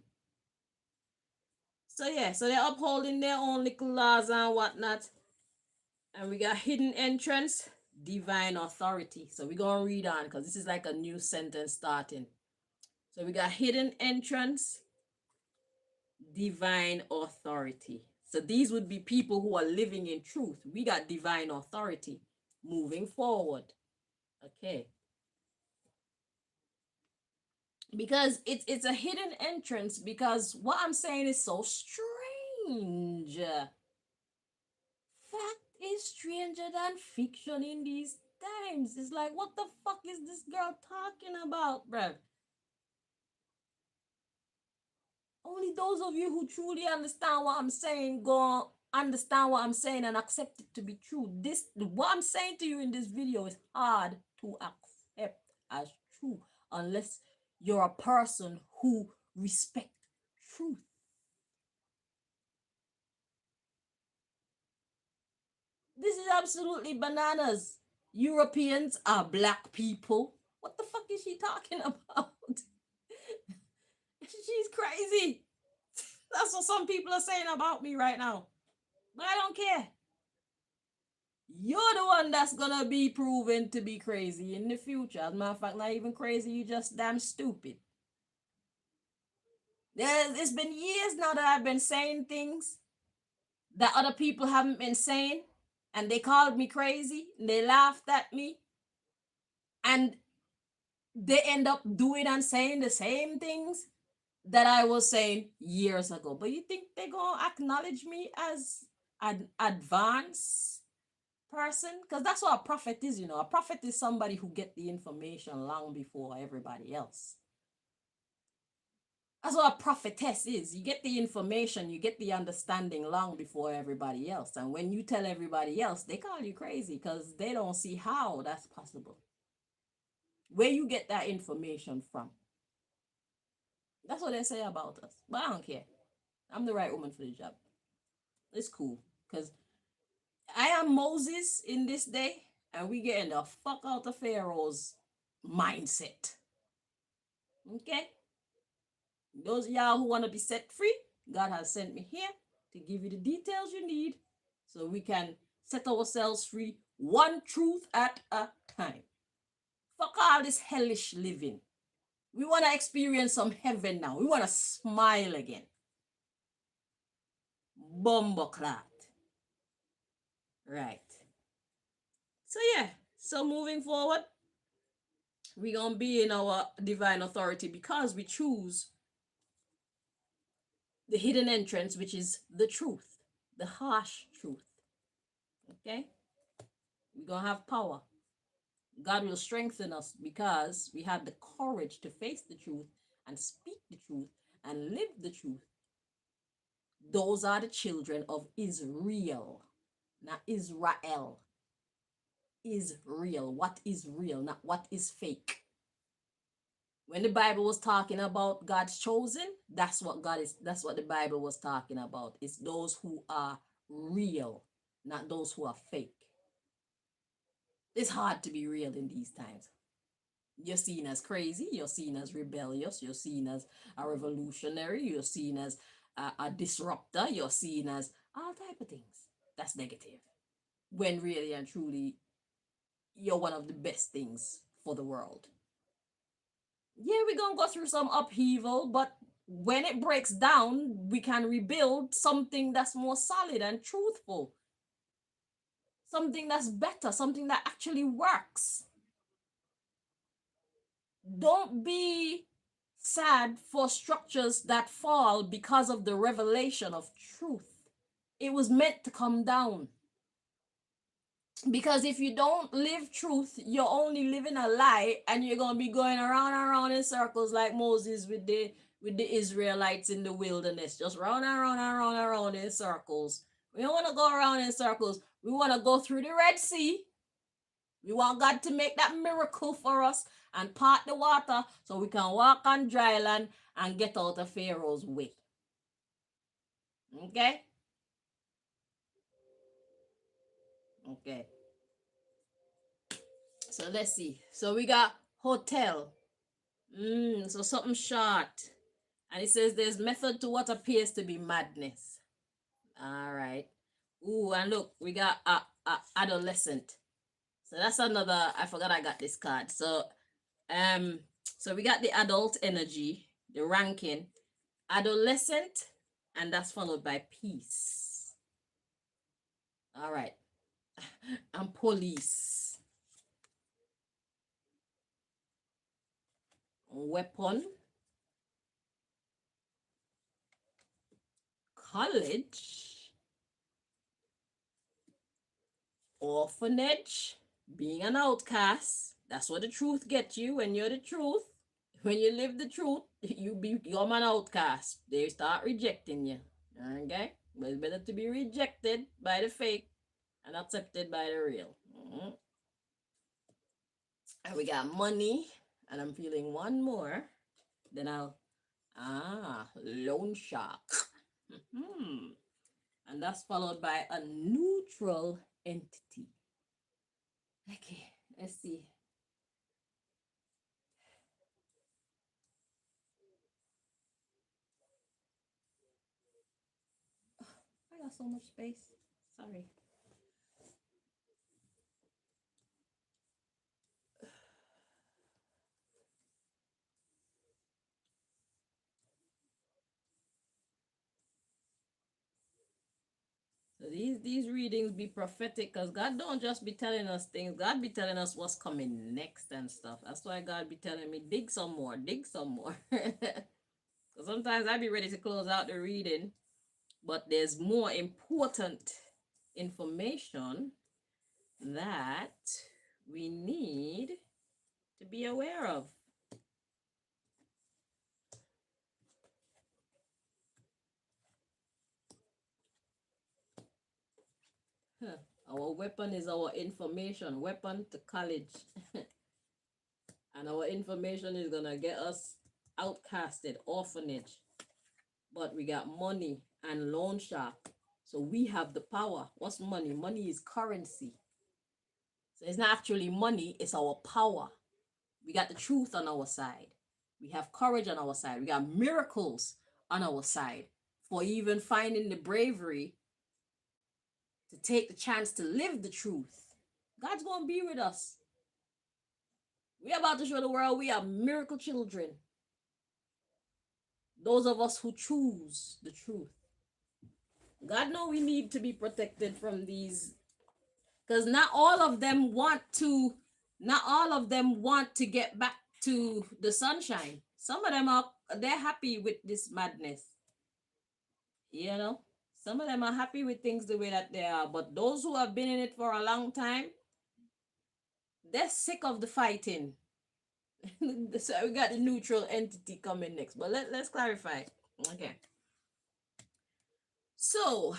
So yeah, so they're upholding their own little laws and whatnot. And we got hidden entrance, divine authority. So we're gonna read on because this is like a new sentence starting. So we got hidden entrance, divine authority. So these would be people who are living in truth. We got divine authority moving forward. Okay. Because it's a hidden entrance because what I'm saying is so strange. Fact is stranger than fiction in these times. It's like, what the fuck is this girl talking about, bruh? Only those of you who truly understand what I'm saying go understand what I'm saying and accept it to be true. This what I'm saying to you in this video is hard to accept as true unless you're a person who respect truth. This is absolutely bananas. Europeans are black people. What the fuck is she talking about? She's crazy. That's what some people are saying about me right now. But I don't care. You're the one that's gonna be proven to be crazy in the future. As a matter of fact, not even crazy, you just damn stupid. It's been years now that I've been saying things that other people haven't been saying, and they called me crazy, and they laughed at me, and they end up doing and saying the same things that I was saying years ago. But you think they're gonna acknowledge me as an advanced person? Because that's what a prophet is, you know. A prophet is somebody who get the information long before everybody else. That's what a prophetess is. You get the information, you get the understanding long before everybody else. And when you tell everybody else, they call you crazy because they don't see how that's possible. Where you get that information from. That's what they say about us. But I don't care. I'm the right woman for the job. It's cool. Because I am Moses in this day, and we getting the fuck out of Pharaoh's mindset. Okay? Those of y'all who want to be set free, God has sent me here to give you the details you need so we can set ourselves free one truth at a time. Fuck all this hellish living. We want to experience some heaven now. We want to smile again. Bumbleclot. Right. So yeah. So moving forward, we're going to be in our divine authority because we choose the hidden entrance, which is the truth, the harsh truth. Okay? We're going to have power. God will strengthen us because we have the courage to face the truth and speak the truth and live the truth. Those are the children of Israel, not Israel. Is real. What is real, not what is fake. When the Bible was talking about God's chosen, that's what the Bible was talking about. It's those who are real, not those who are fake. It's hard to be real in these times. You're seen as crazy, you're seen as rebellious, you're seen as a revolutionary, you're seen as a disruptor. You're seen as all type of things. That's negative. When really and truly, you're one of the best things for the world. Yeah, we're gonna go through some upheaval, but when it breaks down, we can rebuild something that's more solid and truthful, something that's better, something that actually works. Don't be sad for structures that fall because of the revelation of truth. It was meant to come down. Because if you don't live truth, you're only living a lie, and you're gonna be going around and around in circles like Moses with the Israelites in the wilderness, just round and round and round and round in circles. We don't want to go around in circles. We want to go through the Red Sea. We want God to make that miracle for us and part the water so we can walk on dry land and get out of Pharaoh's way. Okay? Okay. So let's see. So we got hotel. So something short. And it says there's method to what appears to be madness. All right. Ooh, and look, we got a adolescent. So that's another. I forgot I got this card. So we got the adult energy, the ranking, adolescent, and that's followed by peace. All right. And police. Weapon. College. Orphanage. Being an outcast. That's what the truth gets you when you're the truth. When you live the truth, you become an outcast. They start rejecting you. Okay? But it's better to be rejected by the fake and accepted by the real. And we got money. And I'm feeling one more. Then loan shark. And that's followed by a neutral entity. Okay, let's see. I got so much space. Sorry. So these readings be prophetic, because God don't just be telling us things. God be telling us what's coming next and stuff. That's why God be telling me dig some more, dig some more. Because sometimes I be ready to close out the reading, but there's more important information that we need to be aware of. Our weapon is our information. Weapon to college. And our information is gonna get us outcasted, orphanage. But we got money and loan shark. So we have the power. What's money? Money is currency. So it's not actually money, it's our power. We got the truth on our side. We have courage on our side. We got miracles on our side for even finding the bravery to take the chance to live the truth. God's going to be with us. We're about to show the world we are miracle children. Those of us who choose the truth. God knows we need to be protected from these, because not all of them want to get back to the sunshine. Some of them they're happy with this madness. You know? Some of them are happy with things the way that they are, but those who have been in it for a long time, they're sick of the fighting. So we got the neutral entity coming next, but let's clarify. Okay. So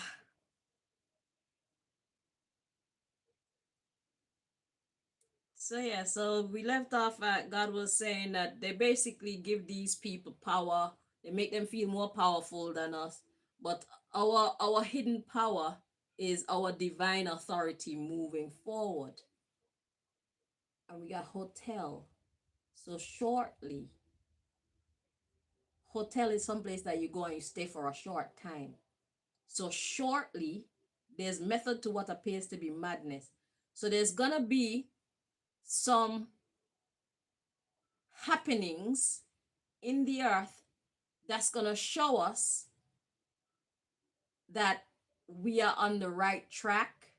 yeah, so we left off at God was saying that they basically give these people power. They make them feel more powerful than us. But our hidden power is our divine authority moving forward. And we got hotel. So shortly, hotel is someplace that you go and you stay for a short time. So shortly, there's method to what appears to be madness. So there's gonna be some happenings in the earth that's gonna show us that we are on the right track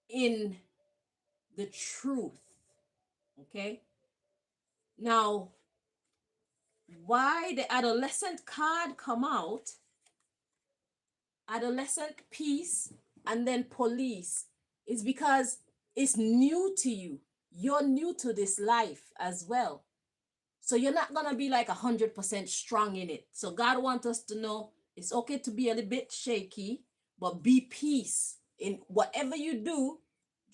in the truth. Okay. Now, why the adolescent card come out, adolescent, peace, and then police, is because it's new to you. You're new to this life as well. So you're not gonna be like 100% strong in it. So God wants us to know it's okay to be a little bit shaky, but be peace in whatever you do.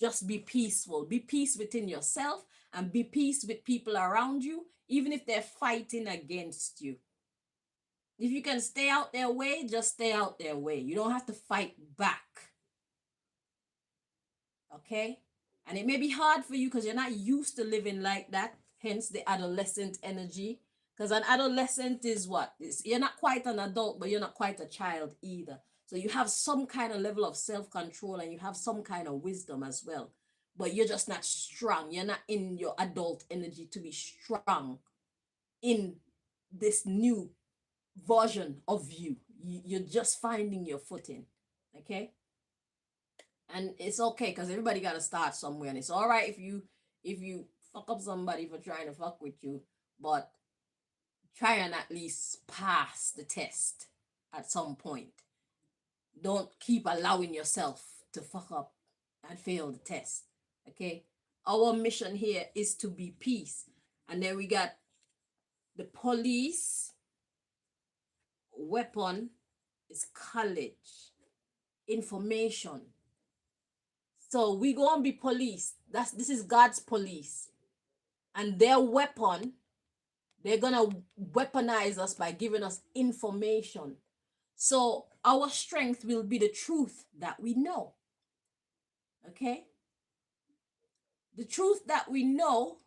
Just be peaceful. Be peace within yourself and be peace with people around you, even if they're fighting against you. If you can stay out their way, just stay out their way. You don't have to fight back. Okay? And it may be hard for you because you're not used to living like that, hence the adolescent energy. Because an adolescent is what? You're not quite an adult, but you're not quite a child either. So you have some kind of level of self-control and you have some kind of wisdom as well. But you're just not strong. You're not in your adult energy to be strong in this new version of you. You're just finding your footing. Okay? And it's okay because everybody got to start somewhere, and it's all right if you fuck up somebody for trying to fuck with you, but try and at least pass the test at some point. Don't keep allowing yourself to fuck up and fail the test. Okay, our mission here is to be peace. And then we got the police weapon is college information. So we gonna be police. This is God's police. And their weapon, they're gonna weaponize us by giving us information. So our strength will be the truth that we know. Okay? The truth that we know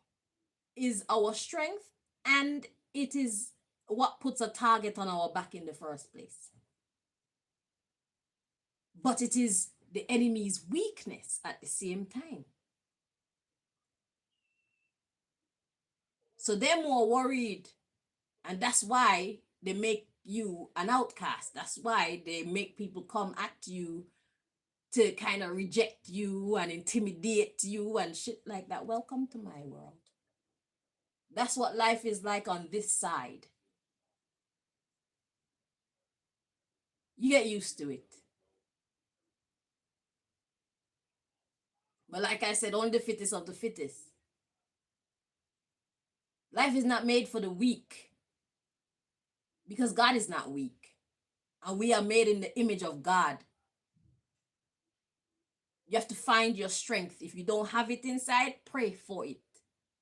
is our strength, and it is what puts a target on our back in the first place. But it is the enemy's weakness at the same time. So they're more worried, and that's why they make you an outcast. That's why they make people come at you to kind of reject you and intimidate you and shit like that. Welcome to my world. That's what life is like on this side. You get used to it. But like I said, only the fittest of the fittest. Life is not made for the weak, because God is not weak. And we are made in the image of God. You have to find your strength. If you don't have it inside, pray for it.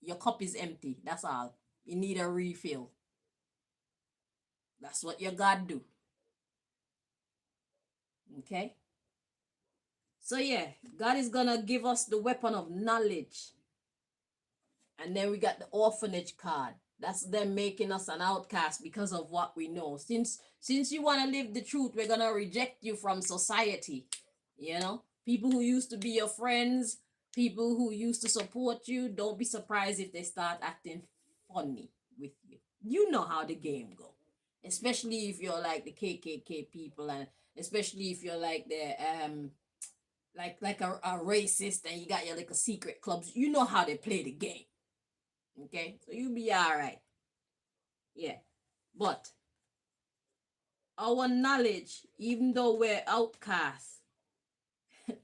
Your cup is empty. That's all. You need a refill. That's what your God do. Okay? So yeah, God is gonna give us the weapon of knowledge. And then we got the orphanage card. That's them making us an outcast because of what we know. Since you want to live the truth, we're gonna reject you from society. You know, people who used to be your friends, people who used to support you, don't be surprised if they start acting funny with you. You know how the game go. Especially if you're like the KKK people, and especially if you're like the like a racist and you got your like a secret clubs. You know how they play the game. Okay, so you'll be all right. Yeah, but our knowledge, even though we're outcasts,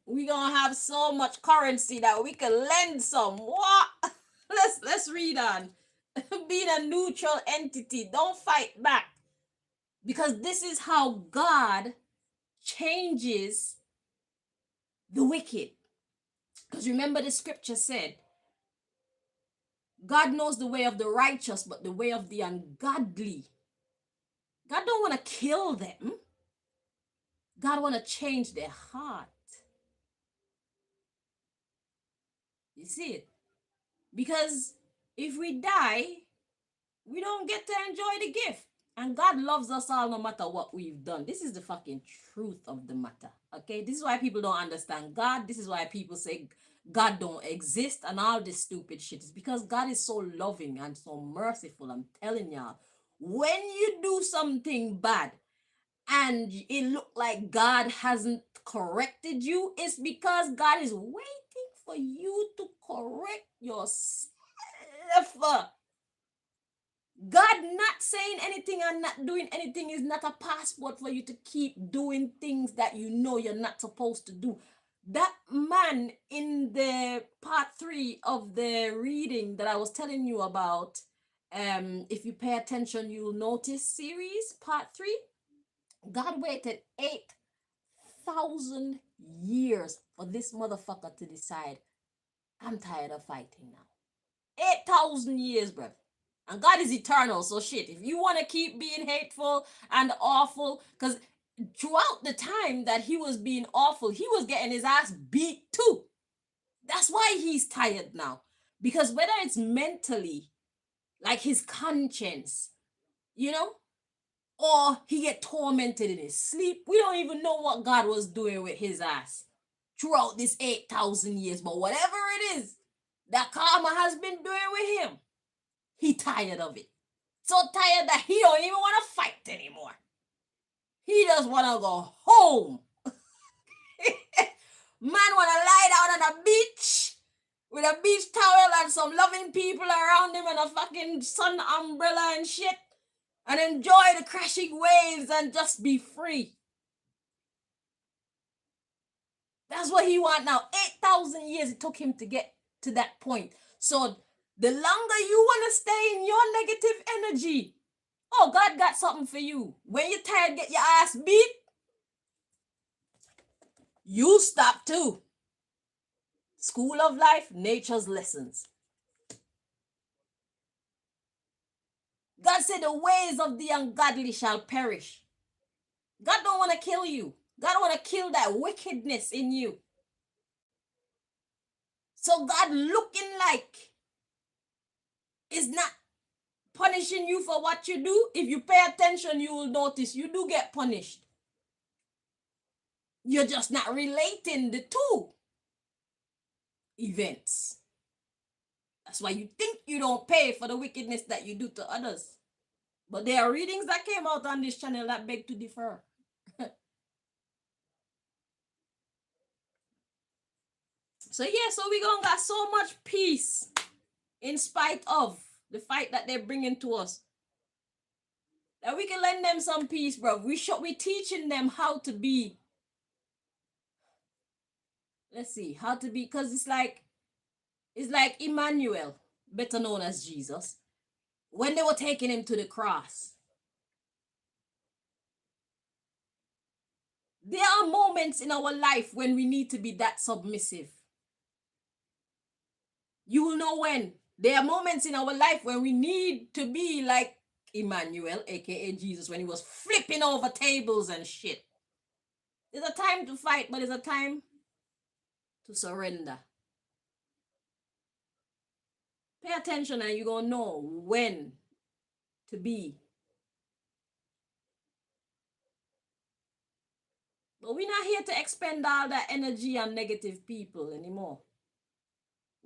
we gonna have so much currency that we can lend some. What? Let's read on. Being a neutral entity, don't fight back, because this is how God changes the wicked. Because remember, the scripture said, God knows the way of the righteous, but the way of the ungodly, God don't want to kill them. God want to change their heart. You see it? Because if we die, We don't get to enjoy the gift. And God loves us all no matter what we've done. This is the fucking truth of the matter. Okay? This is why people don't understand God. This is why people say God don't exist and all this stupid shit. It's because God is so loving and so merciful. I'm telling y'all. When you do something bad and it look like God hasn't corrected you, it's because God is waiting for you to correct yourself. God not saying anything and not doing anything is not a passport for you to keep doing things that you know you're not supposed to do. That man in the part 3 of the reading that I was telling you about, if you pay attention, you'll notice series, part 3, God waited 8,000 years for this motherfucker to decide, I'm tired of fighting now. 8,000 years, bro. And God is eternal, so shit. If you want to keep being hateful and awful, because throughout the time that he was being awful, he was getting his ass beat too. That's why he's tired now. Because whether it's mentally, like his conscience, you know, or he get tormented in his sleep, we don't even know what God was doing with his ass throughout this 8,000 years. But whatever it is that karma has been doing with him, he tired of it. So tired that he don't even want to fight anymore. He just want to go home. Man want to lie down on a beach with a beach towel and some loving people around him and a fucking sun umbrella and shit, and enjoy the crashing waves and just be free. That's what he want now. 8,000 years it took him to get to that point. So the longer you want to stay in your negative energy, oh, God got something for you. When you're tired, get your ass beat, you stop too. School of life, nature's lessons. God said the ways of the ungodly shall perish. God don't want to kill you. God want to kill that wickedness in you. So God looking like is not punishing you for what you do. If you pay attention, you will notice you do get punished. You're just not relating the two events. That's why you think you don't pay for the wickedness that you do to others. But there are readings that came out on this channel that beg to differ. So yeah, so we gonna got so much peace in spite of the fight that they're bringing to us, that we can lend them some peace, bro. We teaching them how to be. Let's see how to be, because it's like Emmanuel, better known as Jesus, when they were taking him to the cross. There are moments in our life when we need to be that submissive. You will know when. There are moments in our life when we need to be like Emmanuel, aka Jesus, when he was flipping over tables and shit. There's a time to fight, but there's a time to surrender. Pay attention and you're going to know when to be. But we're not here to expend all that energy on negative people anymore.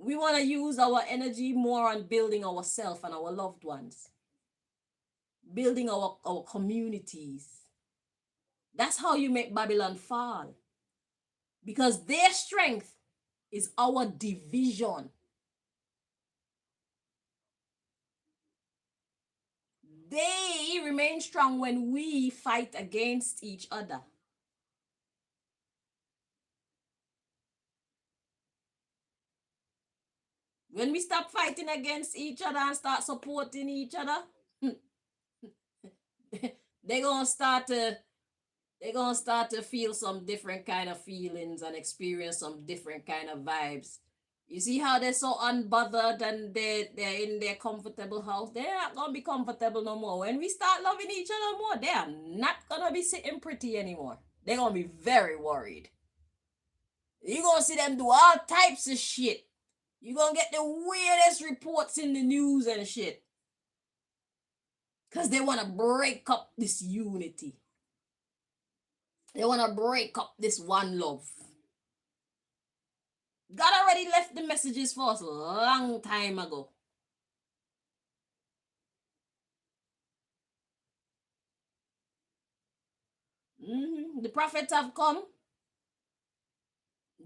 We want to use our energy more on building ourselves and our loved ones, building our communities. That's how you make Babylon fall. Because their strength is our division. They remain strong when we fight against each other. When we stop fighting against each other and start supporting each other, they're gonna start to feel some different kind of feelings and experience some different kind of vibes. You see how they're so unbothered and they're in their comfortable house? They're not gonna be comfortable no more. When we start loving each other more, they are not gonna be sitting pretty anymore. They're gonna be very worried. You're gonna see them do all types of shit. You're gonna get the weirdest reports in the news and shit. Because they want to break up this unity. They want to break up this one love. God already left the messages for us a long time ago. The prophets have come,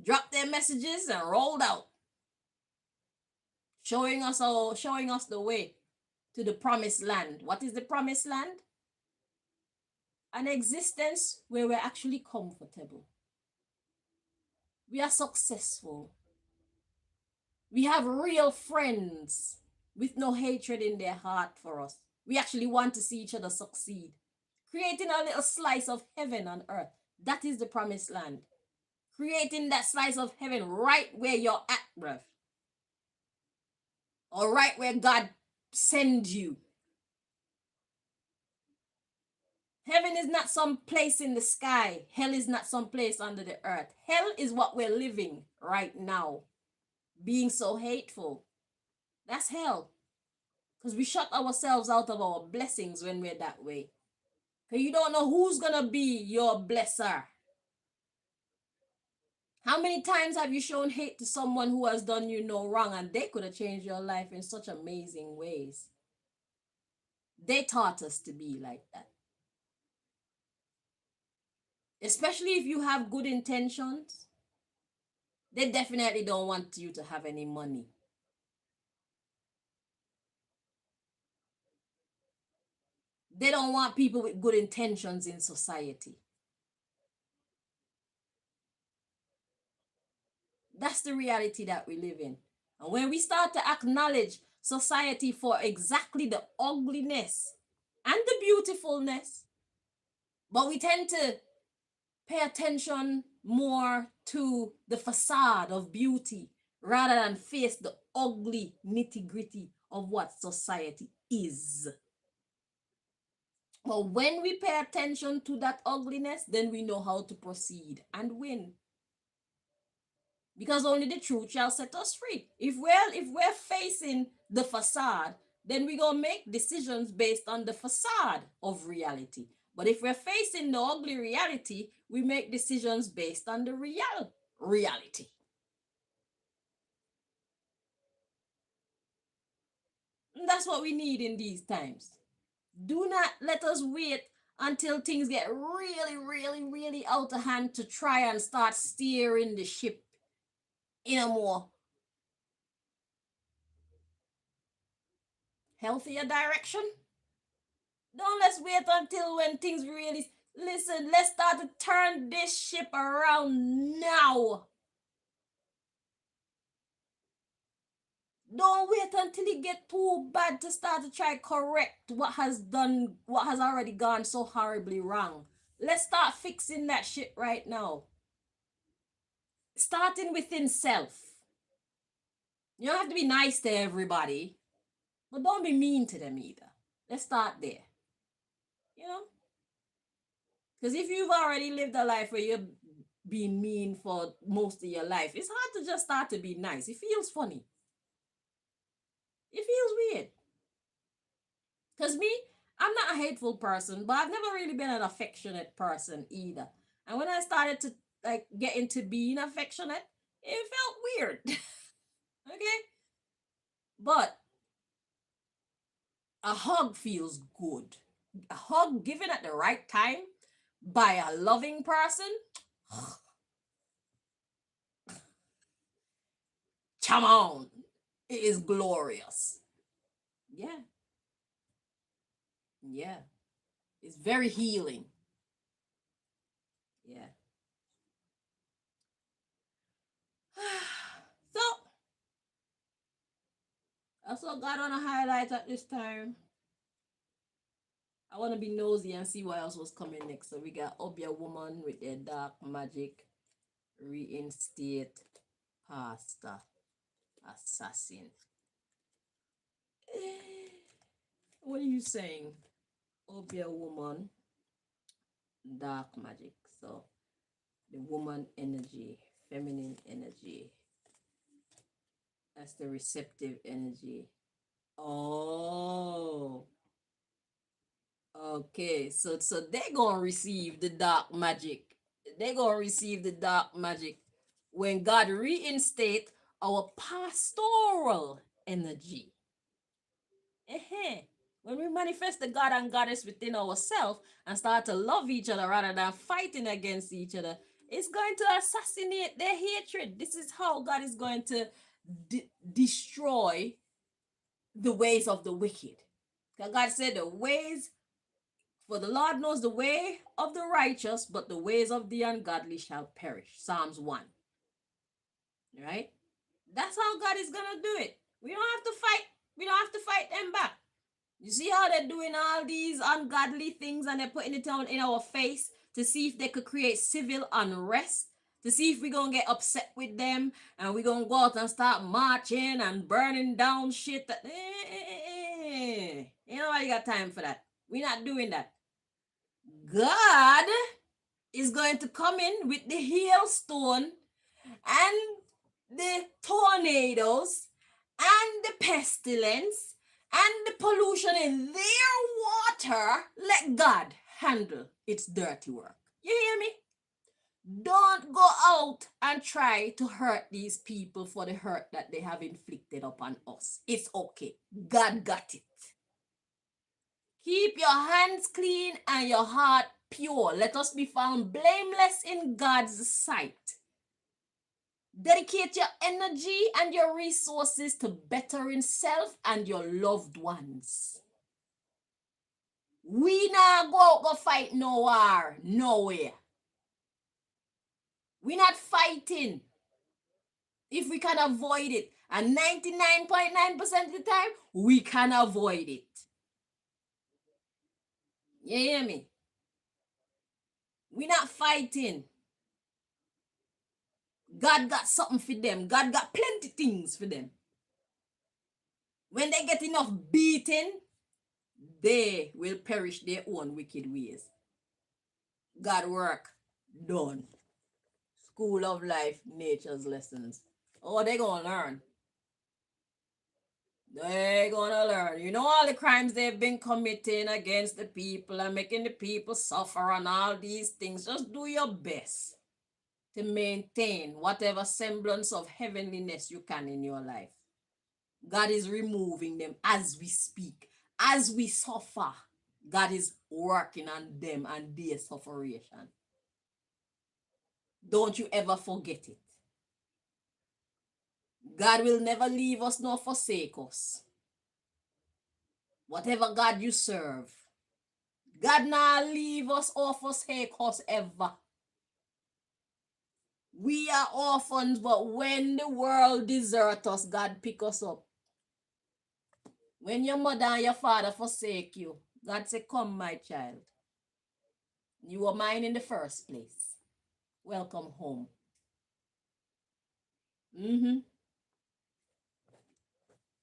dropped their messages, and rolled out, showing us the way to the promised land. What is the promised land? An existence where we're actually comfortable. We are successful. We have real friends with no hatred in their heart for us. We actually want to see each other succeed. Creating a little slice of heaven on earth. That is the promised land. Creating that slice of heaven right where you're at, bruv. Or right where God sends you. Heaven is not some place in the sky. Hell is not some place under the earth. Hell is what we're living right now. Being so hateful. That's hell. Because we shut ourselves out of our blessings when we're that way. Because you don't know who's going to be your blesser. How many times have you shown hate to someone who has done you no wrong and they could have changed your life in such amazing ways? They taught us to be like that. Especially if you have good intentions, they definitely don't want you to have any money. They don't want people with good intentions in society. That's the reality that we live in. And when we start to acknowledge society for exactly the ugliness and the beautifulness, but we tend to pay attention more to the facade of beauty rather than face the ugly nitty-gritty of what society is. But when we pay attention to that ugliness, then we know how to proceed and win. Because only the truth shall set us free. If we're facing the facade, then we're gonna make decisions based on the facade of reality. But if we're facing the ugly reality, we make decisions based on the real reality. And that's what we need in these times. Do not let us wait until things get really, really, really out of hand to try and start steering the ship in a more healthier direction. Don't let's wait until when things really listen. Let's start to turn this ship around now. Don't wait until it get too bad to start to try correct what has already gone so horribly wrong. Let's start fixing that shit right now. Starting within self. You don't have to be nice to everybody, but don't be mean to them either. Let's start there. You know? Because if you've already lived a life where you're being mean for most of your life, it's hard to just start to be nice. It feels funny. It feels weird. Because me, I'm not a hateful person, but I've never really been an affectionate person either. And when I started to like get into being affectionate, it felt weird. Okay? But a hug feels good. A hug given at the right time by a loving person, come on, it is glorious. Yeah, yeah, it's very healing. Yeah. So that's what God wanna highlight at this time. I wanna be nosy and see what else was coming next. So we got Obia Woman with their dark magic, reinstate pastor, assassin. What are you saying? Obia Woman, dark magic. So the woman energy, feminine energy. That's the receptive energy. Oh, Okay, so they gonna receive the dark magic. They gonna receive the dark magic when God reinstate our pastoral energy. When we manifest the God and Goddess within ourselves and start to love each other rather than fighting against each other, it's going to assassinate their hatred. This is how God is going to destroy the ways of the wicked. God said the ways, for the Lord knows the way of the righteous, but the ways of the ungodly shall perish. Psalms 1. Right? That's how God is going to do it. We don't have to fight. We don't have to fight them back. You see how they're doing all these ungodly things and they're putting it on in our face to see if they could create civil unrest, to see if we're going to get upset with them and we're going to go out and start marching and burning down shit. Ain't nobody got time for that. We're not doing that. God is going to come in with the hailstone and the tornadoes and the pestilence and the pollution in their water. Let God handle its dirty work. You hear me? Don't go out and try to hurt these people for the hurt that they have inflicted upon us. It's okay. God got it. Keep your hands clean and your heart pure. Let us be found blameless in God's sight. Dedicate your energy and your resources to bettering self and your loved ones. We not go fight no war, nowhere. We not fighting if we can avoid it. And 99.9% of the time, we can avoid it. You hear me? We not fighting. God got something for them. God got plenty things for them. When they get enough beating, they will perish their own wicked ways. God work done. School of life, nature's lessons. Oh, they gonna learn. They gonna learn. You know all the crimes they've been committing against the people and making the people suffer and all these things. Just do your best to maintain whatever semblance of heavenliness you can in your life. God is removing them as we speak. As we suffer, God is working on them and their sufferation. Don't you ever forget it. God will never leave us nor forsake us. Whatever God you serve, God not leave us or forsake us ever. We are orphans, but when the world desert us, God pick us up. When your mother and your father forsake you, God say, come, my child. You were mine in the first place. Welcome home.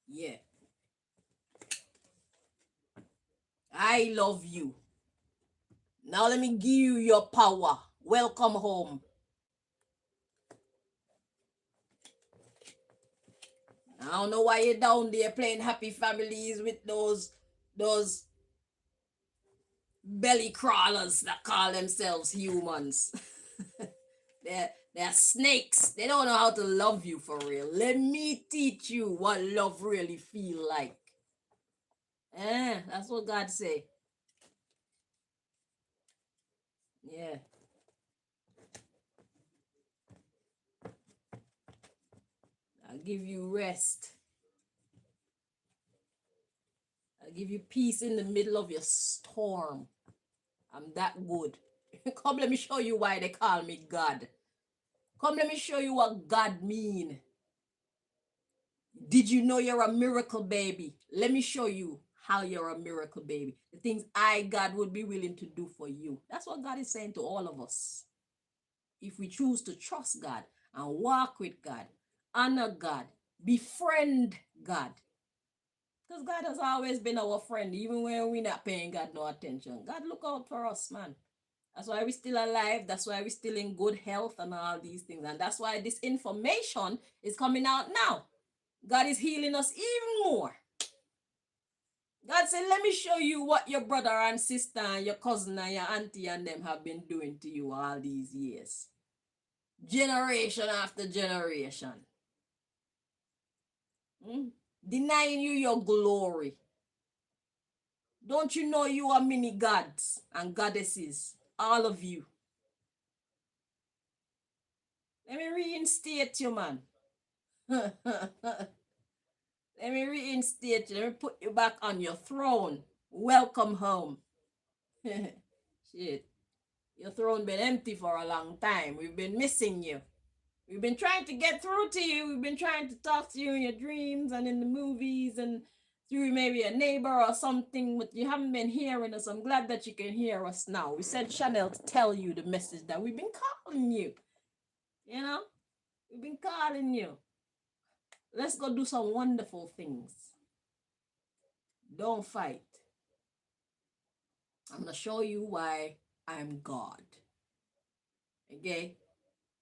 Yeah. I love you. Now let me give you your power. Welcome home. I don't know why you're down there playing happy families with those belly crawlers that call themselves humans. They're snakes. They don't know how to love you for real. Let me teach you what love really feel like. That's what God say. Yeah. I'll give you rest. I'll give you peace in the middle of your storm. I'm that good. Come, let me show you why they call me God. Come, let me show you what God mean. Did you know you're a miracle baby? Let me show you how you're a miracle baby. The things I, God, would be willing to do for you. That's what God is saying to all of us. If we choose to trust God and walk with God, honor God, befriend God. Because God has always been our friend, even when we're not paying God no attention. God look out for us, man. That's why we're still alive. That's why we're still in good health and all these things. And that's why this information is coming out now. God is healing us even more. God said, let me show you what your brother and sister and your cousin and your auntie and them have been doing to you all these years. Generation after generation. Hmm? Denying you your glory. Don't you know you are mini gods and goddesses? All of you. Let me reinstate you, man. Let me reinstate you. Let me put you back on your throne. Welcome home. Shit. Your throne been empty for a long time. We've been missing you. We've been trying to get through to you. We've been trying to talk to you in your dreams and in the movies and through maybe a neighbor or something, but you haven't been hearing us. I'm glad that you can hear us now. We sent Chanel to tell you the message that we've been calling you. You know, we've been calling you. Let's go do some wonderful things. Don't fight. I'm going to show you why I'm God. Okay?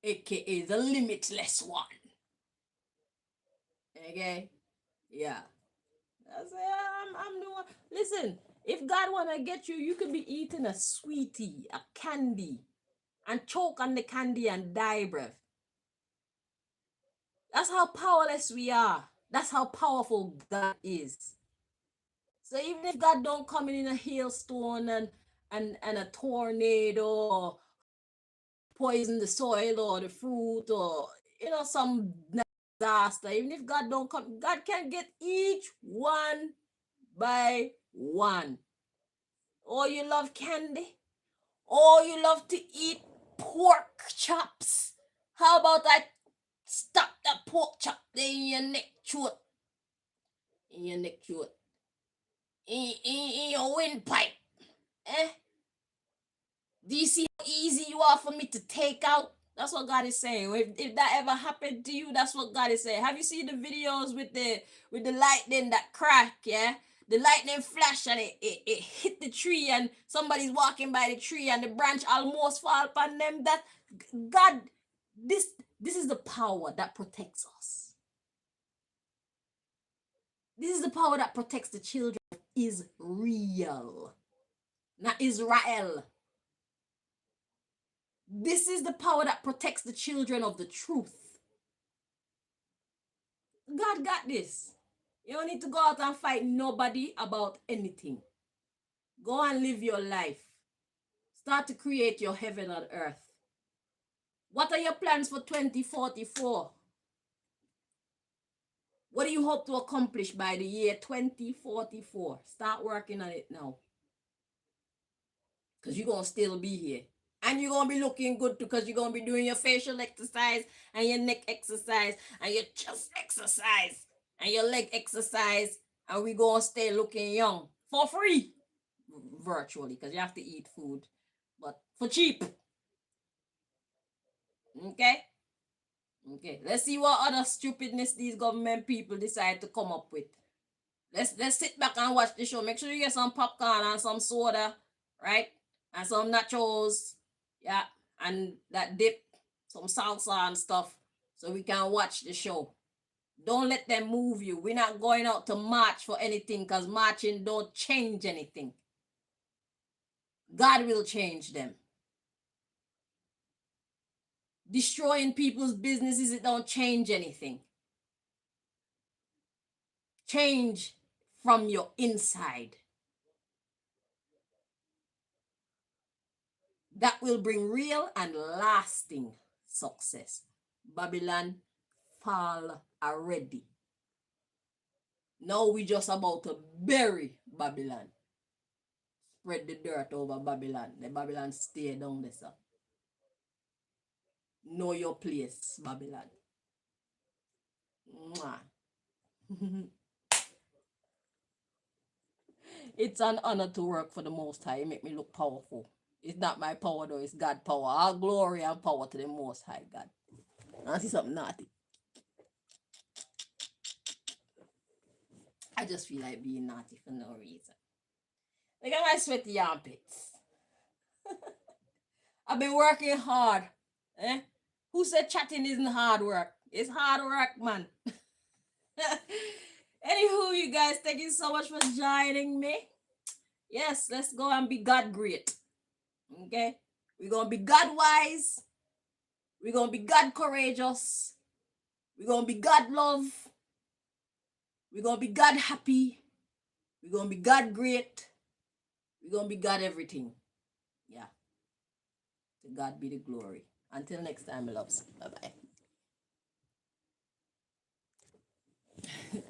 AKA the limitless one. Okay? Yeah. That's I'm the one. Listen, if God wanna get you, you could be eating a sweetie, a candy, and choke on the candy and die, bruv. That's how powerless we are. That's how powerful God is. So even if God don't come in a hailstone and a tornado or poison the soil or the fruit or some disaster, even if God don't come, God can get each one by one. Oh, you love candy? Oh, you love to eat pork chops? How about I stuck that pork chop there in your neck throat? In your neck throat. In your windpipe. Eh? Do you see how easy you are for me to take out? That's what God is saying. If that ever happened to you, that's what God is saying. Have you seen the videos with the lightning that crack, yeah? The lightning flash and it hit the tree and somebody's walking by the tree and the branch almost fall upon them. That God, this is the power that protects us. This is the power that protects the children of Israel, not Israel. This is the power that protects the children of the truth. God got this. You don't need to go out and fight nobody about anything. Go and live your life. Start to create your heaven on earth. What are your plans for 2044? What do you hope to accomplish by the year 2044? Start working on it now. Because you're going to still be here. And you're going to be looking good because you're going to be doing your facial exercise and your neck exercise and your chest exercise and your leg exercise. And we're going to stay looking young for free. Virtually, because you have to eat food. But for cheap. Okay? Okay. Let's see what other stupidness these government people decide to come up with. Let's sit back and watch the show. Make sure you get some popcorn and some soda, right? And some nachos, yeah, and that dip, some salsa and stuff, so we can watch the show. Don't let them move you. We're not going out to march for anything because marching don't change anything. God will change them. Destroying people's businesses, it don't change anything. Change from your inside. That will bring real and lasting success. Babylon fall already. Now we just about to bury Babylon. Spread the dirt over Babylon. The Babylon stay down there, sir. Know your place, Babylon. It's an honor to work for the Most High. It make me look powerful. It's not my power though, it's God power. All glory and power to the Most High God. I see something naughty. I just feel like being naughty for no reason. Look at my sweaty armpits. I've been working hard. Eh? Who said chatting isn't hard work? It's hard work, man. Anywho, you guys, thank you so much for joining me. Yes, let's go and be God great. Okay? We're gonna be God wise. We're gonna be God courageous. We're gonna be God love. We're gonna be God happy. We're gonna be God great. We're gonna be God everything. Yeah. To God be the glory. Until next time, my loves. Bye bye.